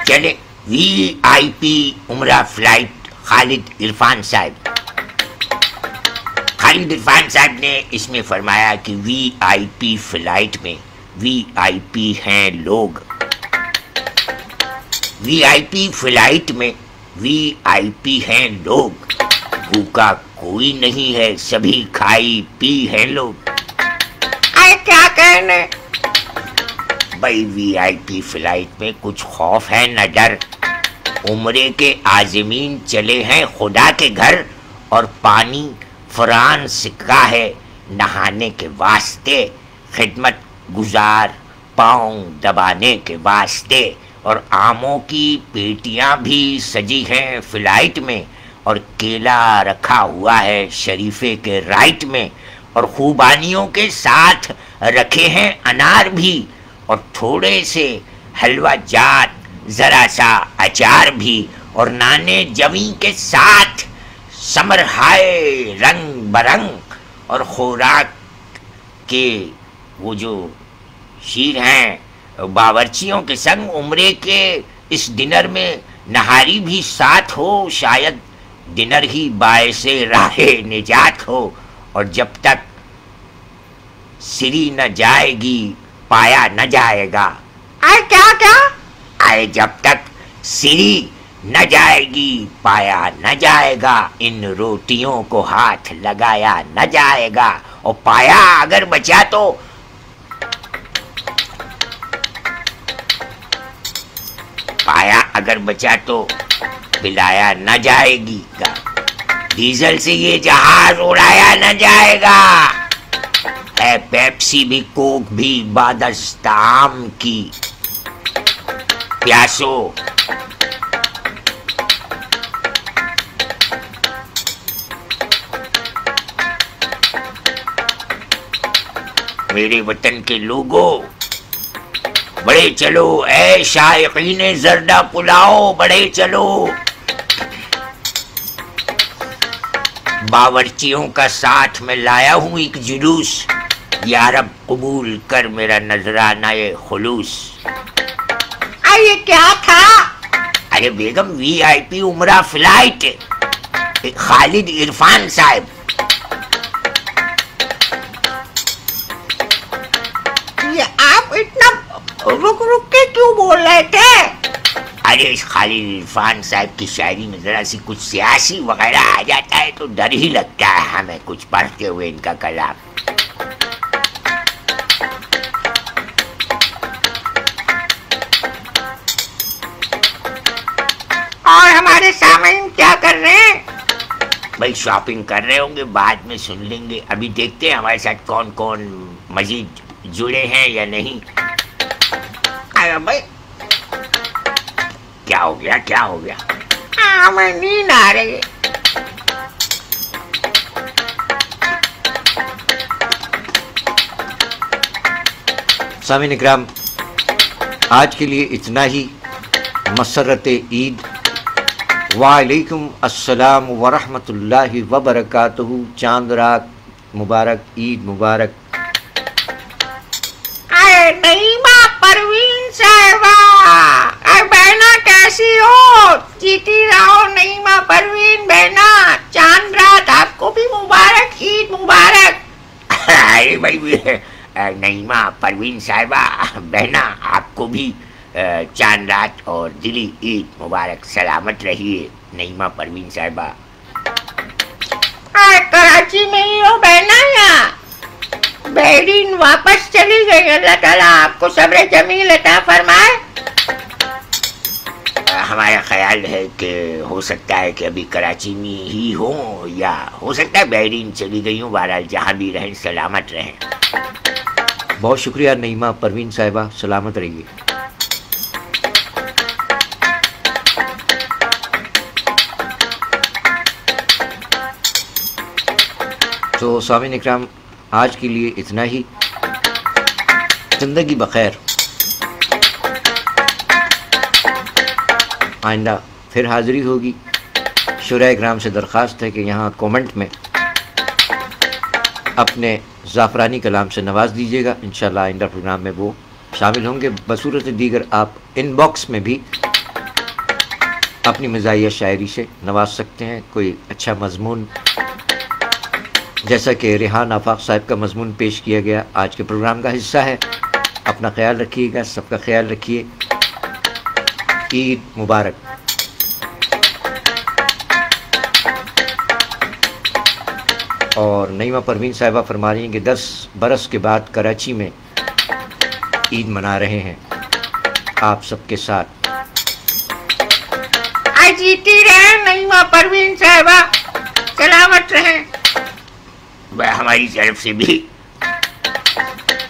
चले वीआईपी उमरा फ्लाइट खालिद इरफान साहब। खालिद इरफान साहब ने इसमें फरमाया कि वीआईपी फ्लाइट में वीआईपी हैं लोग, वीआईपी फ्लाइट में वीआईपी हैं लोग, भूखा कोई नहीं है, सभी खाई पी हैं लोग। क्या कहने? भाई वीआईपी फ्लाइट में कुछ खौफ है न डर, उम्रे के आज़मीन चले हैं खुदा के घर, और पानी फ्रांस का है नहाने के वास्ते, खिदमत गुजार पाँव दबाने के वास्ते, और आमों की पेटियां भी सजी हैं फ्लाइट में, और केला रखा हुआ है शरीफे के राइट में, और खूबानियों के साथ रखे हैं अनार भी, और थोड़े से हलवा जात जरा सा अचार भी, और नाने जवी के साथ समर हाय रंग बरंग, और खुराक के वो जो शीर हैं बावर्चियों के संग उम्रे के इस डिनर में नहारी भी साथ हो, शायद डिनर ही बायसे राहे निजात हो, और जब तक सिरी न जाएगी पाया न जाएगा। क्या? जब तक सिरी न जाएगी पाया न जाएगा, इन रोटियों को हाथ लगाया न जाएगा, और पाया अगर बचा तो बिलाया न जाएगी, डीजल से ये जहाज उड़ाया न जाएगा, है पेप्सी भी कोक भी बादस्ताम की, प्यासो मेरे वतन के लोगों, बड़े चलो ऐ शायकीने जर्दा पुलाओ, बड़े चलो। बावर्चियों का साथ में लाया हूं एक जुलूस, या रब कबूल कर मेरा नजराना ये खुलूस। ये क्या था? अरे बेगम वीआईपी उमरा फ्लाइट, खालिद इरफान साहब। ये आप इतना रुक रुक के क्यों बोल रहे थे? अरे इस खालिद इरफान साहब की शायरी में जरा सी कुछ सियासी वगैरह आ जाता है तो डर ही लगता है हमें कुछ पढ़ते हुए इनका कलाम। और हमारे सामईन क्या कर रहे हैं? भाई शॉपिंग कर रहे होंगे, बाद में सुन लेंगे। अभी देखते हैं हमारे साथ कौन कौन मजीद जुड़े हैं या नहीं। अरे भाई क्या हो गया, क्या हो गया? हमें नींद आ रही है। सामीन इकराम, आज के लिए इतना ही। मसरत ईद। वालेकुम अस्सलाम वरहमतुल्लाहि वबरकातुहू। चांद रात मुबारक, ईद मुबारक। अरे नहीं बा परवीन साहबा। बेहरीन बहना, चांद रात आपको भी मुबारक, ईद मुबारक। अरे भाई नईमा परवीन साहिबा बहना, आपको भी चांद रात और दिली ईद मुबारक। सलामत रहिए नईमा परवीन साहिबा। कराची में ही हो बहना या बहरीन वापस चली गई? अल्लाह ताला आपको सब्र जमील अता फरमाए। हमारा ख्याल है कि हो सकता है कि अभी कराची में ही हो या हो सकता है बहरीन चली गई हूँ। बहरहाल जहाँ भी रहें सलामत रहें। बहुत शुक्रिया नईमा परवीन साहिबा, सलामत रहिए। तो सामीन इकराम, आज के लिए इतना ही। जिंदगी बखैर। आइंदा फिर हाज़िरी होगी। शुरा इकराम से दरख्वास्त है कि यहाँ कमेंट में अपने ज़ाफ़रानी कलाम से नवाज दीजिएगा। इंशाअल्लाह आइंदा प्रोग्राम में वो शामिल होंगे। बसूरत दीगर आप इनबॉक्स में भी अपनी मज़ाहिया शायरी से नवाज सकते हैं। कोई अच्छा मज़मून, जैसा कि रेहान आफाक साहब का मज़मून पेश किया गया, आज के प्रोग्राम का हिस्सा है। अपना ख्याल रखिएगा, सबका ख्याल रखिए। ईद मुबारक। और नईमा परवीन साहिबा फरमा रही हैं कि 10 बरस के बाद कराची में ईद मना रहे हैं आप सबके साथ। जीती रहे नईमा परवीन साहिबा, सलामत रहें। हमारी तरफ से भी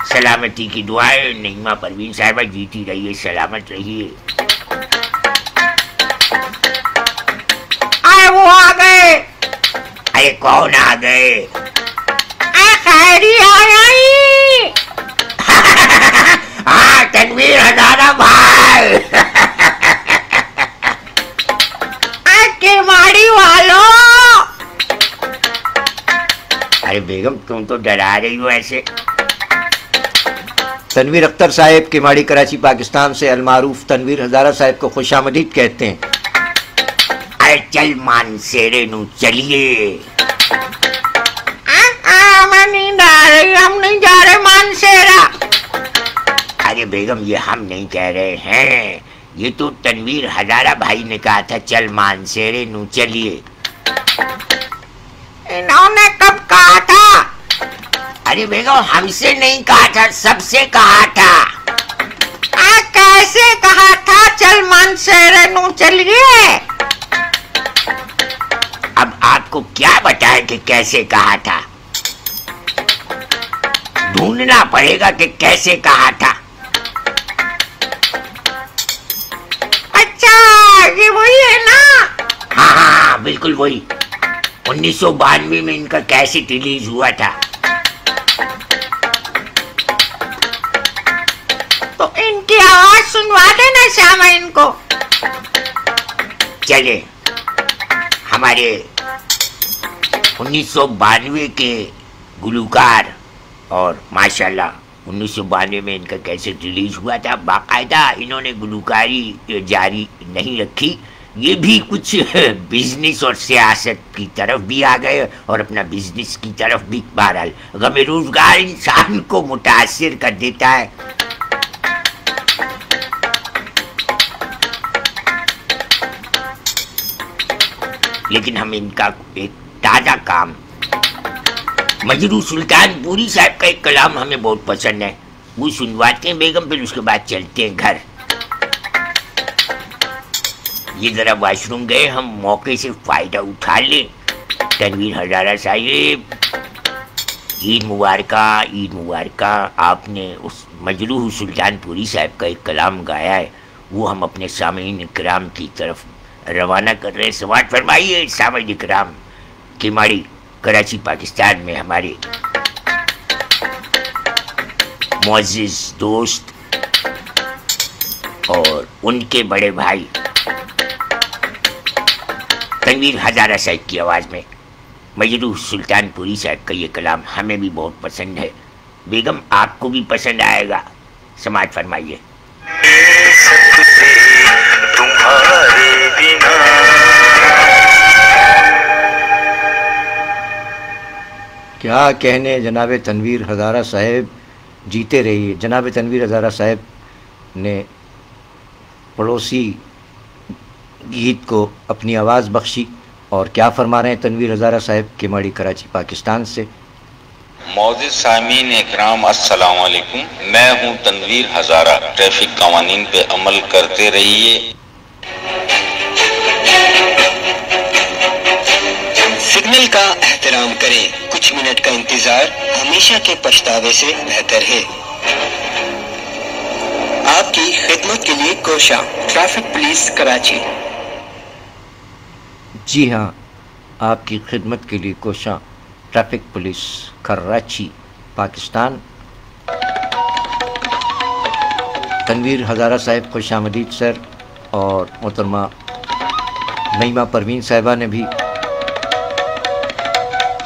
सलामती की दुआएं। नईमा परवीन साहिबा जीती रहिए, सलामत रहिए। आए वो आ गए। अरे कौन आ गए? खैरी आई। हाँ, तनवीर हजारा भाई। केमाड़ी वालों। अरे बेगम, तुम तो डरा रही हो ऐसे। तनवीर अख्तर साहब केमाड़ी कराची पाकिस्तान से अलमारूफ तनवीर हजारा साहब को खुशामदीद कहते हैं। अरे चल मानसेरे नू चलिए। मैं नींद आ रही, हम नहीं जा रहे मानसेरा। अरे बेगम, ये हम नहीं कह रहे हैं, ये तो तनवीर हजारा भाई ने कहा था चल मानसेरे नू चलिए। इन्होंने कब कहा था? अरे बेगम, हमसे नहीं कहा था, सबसे कहा था। कैसे कहा था चल मानसेरे नू चलिए? अब आपको क्या बताएं कि कैसे कहा था? ढूंढना पड़ेगा कि कैसे कहा था। अच्छा, ये वही है ना? हाँ हाँ, बिल्कुल वही। 1992 में इनका कैसेट रिलीज हुआ था। तो इनकी आवाज सुनवा देना श्यामा इनको। चले, हमारे 1992 के गुलूकार और माशाल्लाह 1992 में इनका कैसेट रिलीज हुआ था। बाकायदा इन्होंने गुलूकारी जारी नहीं रखी, ये भी कुछ बिजनेस और सियासत की तरफ भी आ गए और अपना बिजनेस की तरफ भी। बहरहाल गम रोजगार इंसान को मुतासिर कर देता है। लेकिन हम इनका एक ताज़ा काम, मजरू सुल्तानपुरी साहब का एक कलाम हमें बहुत पसंद है, वो सुनवाते हैं बेगम, फिर उसके बाद चलते हैं घर। ये जरा वॉशरूम गए, हम मौके से फायदा उठा लें। तनवीर हजारा साहिब, ईद मुबारका, ईद मुबारका। आपने उस मजरूह सुल्तानपुरी साहब का एक कलाम गाया है, वो हम अपने सामीन इकराम की तरफ रवाना कर रहे हैं। समाज फरमाइए। सामीन इकराम केमाड़ी कराची पाकिस्तान में हमारे मुअज़्ज़िज़ दोस्त और उनके बड़े भाई तनवीर हजारा साहब की आवाज़ में मजरूह सुल्तानपुरी साहब का ये कलाम हमें भी बहुत पसंद है। बेगम, आपको भी पसंद आएगा। समाज फरमाइए। तुम्हारे बिना کیا کہنے جناب تنویر ہزارہ صاحب، جیتے رہیے۔ جناب تنویر ہزارہ صاحب نے پڑوسی گیت کو اپنی آواز بخشی، اور کیا فرما رہے ہیں تنویر ہزارہ صاحب کے ماڑی کراچی پاکستان سے۔ معزز سامعین اکرام السلام علیکم، میں ہوں تنویر ہزارہ۔ ٹریفک قوانین پہ عمل کرتے رہیے۔ سگنل کا احترام کریں، کچھ منٹ کا انتظار ہمیشہ کے پچھتاوے سے بہتر ہے۔ آپ کی خدمت کے لیے کوشاں، ٹریفک پولیس کراچی۔ جی ہاں، آپ کی خدمت کے لیے کوشاں، ٹریفک پولیس کراچی پاکستان۔ تنویر ہزارہ صاحب خوش آمدید سر، اور محترمہ نعیمہ پروین صاحبہ نے بھی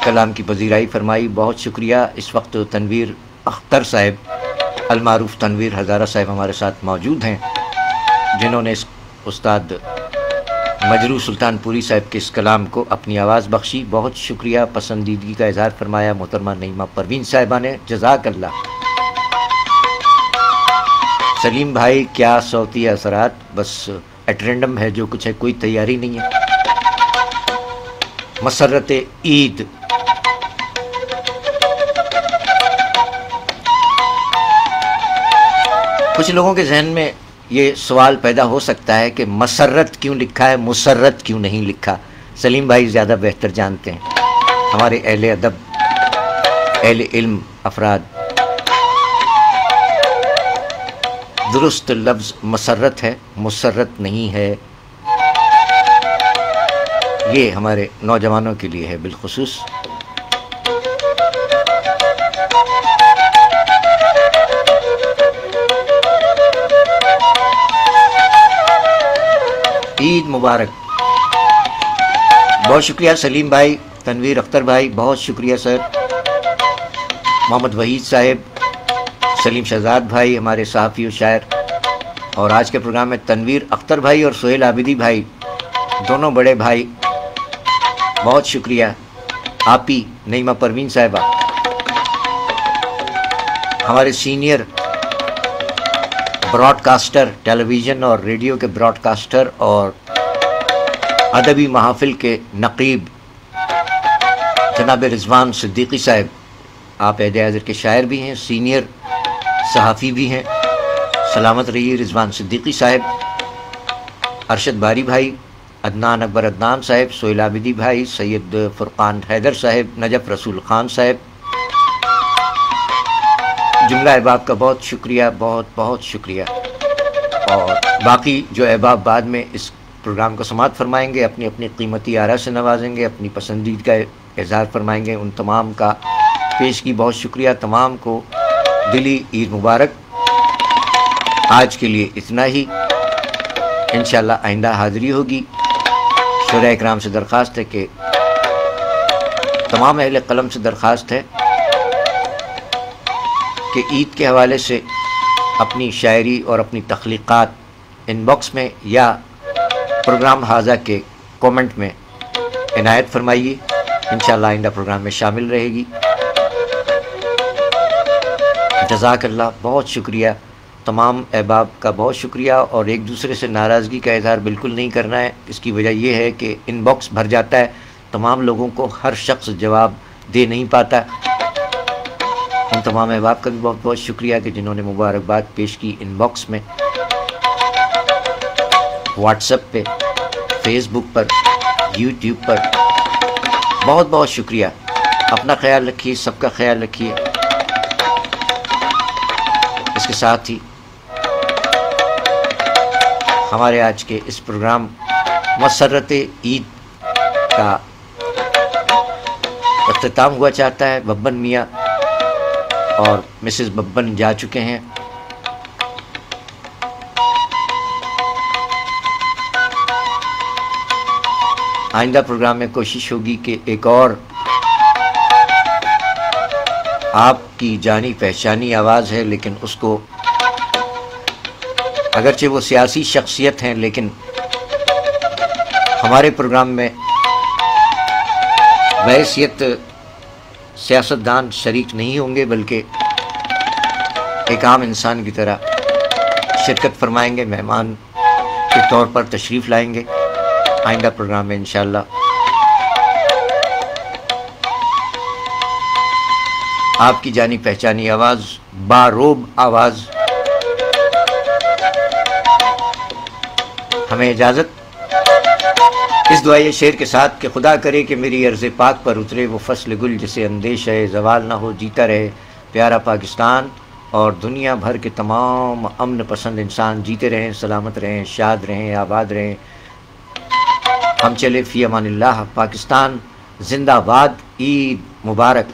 کلام کی پذیرائی فرمائی، بہت شکریہ۔ اس وقت تنویر اختر صاحب المعروف تنویر ہزارہ صاحب ہمارے ساتھ موجود ہیں، جنہوں نے اس استاد مجروح سلطان پوری صاحب کے اس کلام کو اپنی آواز بخشی۔ بہت شکریہ، پسندیدگی کا اظہار فرمایا محترمہ نعیمہ پروین صاحبہ نے، جزاک اللہ۔ سلیم بھائی، کیا صوتی اثرات، بس ایٹ رینڈم ہے جو کچھ ہے، کوئی تیاری نہیں ہے۔ مسرت عید، کچھ لوگوں کے ذہن میں یہ سوال پیدا ہو سکتا ہے کہ مسرت کیوں لکھا ہے، مسرت کیوں نہیں لکھا۔ سلیم بھائی زیادہ بہتر جانتے ہیں، ہمارے اہل ادب، اہل علم افراد۔ درست لفظ مسرت ہے، مسرت نہیں ہے۔ یہ ہمارے نوجوانوں کے لیے ہے بالخصوص۔ عید مبارک۔ بہت شکریہ سلیم بھائی، تنویر اختر بھائی، بہت شکریہ سر۔ محمد وحید صاحب، سلیم شہزاد بھائی ہمارے صحافی و شاعر، اور آج کے پروگرام میں تنویر اختر بھائی اور سہیل عابدی بھائی، دونوں بڑے بھائی، بہت شکریہ۔ آپی نعیمہ پروین صاحبہ، ہمارے سینئر براڈ کاسٹر، ٹیلی ویژن اور ریڈیو کے براڈ کاسٹر اور ادبی محافل کے نقیب جناب رضوان صدیقی صاحب، آپ عہد حاضر کے شاعر بھی ہیں، سینئر صحافی بھی ہیں، سلامت رہیے رضوان صدیقی صاحب۔ ارشد باری بھائی، عدنان اکبر عدنان صاحب، سہیل عابدی بھائی، سید فرقان حیدر صاحب، نجف رسول خان صاحب، جملہ احباب کا بہت شکریہ، بہت بہت شکریہ۔ اور باقی جو احباب بعد میں اس پروگرام کو سماعت فرمائیں گے، اپنی اپنی قیمتی آراء سے نوازیں گے، اپنی پسندیدگی کا اظہار فرمائیں گے، ان تمام کا پیش کی بہت شکریہ۔ تمام کو دلی عید مبارک۔ آج کے لیے اتنا ہی، انشاءاللہ آئندہ حاضری ہوگی۔ شعراء اکرام سے درخواست ہے کہ تمام اہل قلم سے درخواست ہے کہ عید کے حوالے سے اپنی شاعری اور اپنی تخلیقات ان باکس میں یا پروگرام ہاضہ کے کومنٹ میں عنایت فرمائیے، انشاءاللہ آئندہ پروگرام میں شامل رہے گی۔ جزاک اللہ، بہت شکریہ، تمام احباب کا بہت شکریہ۔ اور ایک دوسرے سے ناراضگی کا اظہار بالکل نہیں کرنا ہے، اس کی وجہ یہ ہے کہ ان باکس بھر جاتا ہے، تمام لوگوں کو ہر شخص جواب دے نہیں پاتا۔ ان تمام احباب کا بھی بہت بہت شکریہ کہ جنہوں نے مبارکباد پیش کی ان باکس میں، واٹس ایپ پہ، فیس بک پر، یوٹیوب پر، بہت بہت شکریہ۔ اپنا خیال رکھیے، سب کا خیال رکھیے۔ اس کے ساتھ ہی ہمارے آج کے اس پروگرام مسرت عید کا اختتام ہوا چاہتا ہے۔ ببن میاں اور مسز ببن جا چکے ہیں۔ آئندہ پروگرام میں کوشش ہوگی کہ ایک اور آپ کی جانی پہچانی آواز ہے، لیکن اس کو اگرچہ وہ سیاسی شخصیت ہیں لیکن ہمارے پروگرام میں بحیثیت सियासतदान शरीक नहीं होंगे बल्कि एक आम इंसान की तरह शिरकत फरमाएंगे, मेहमान के तौर पर तशरीफ़ लाएंगे आइंदा प्रोग्राम में इंशाअल्लाह। आपकी जानी पहचानी आवाज़, बारोब आवाज़। हमें इजाज़त इस दुआए शेर के साथ कि खुदा करे कि मेरी अर्ज़ पाक पर उतरे वो फसल गुल जिसे अंदेश है ज़वाल ना हो, जीता रहे प्यारा पाकिस्तान और दुनिया भर के तमाम अमन पसंद इंसान जीते रहें, सलामत रहें, शाद रहें, आबाद रहें। हम चले फ़ी अमानिल्लाह। पाकिस्तान जिंदाबाद। ईद मुबारक।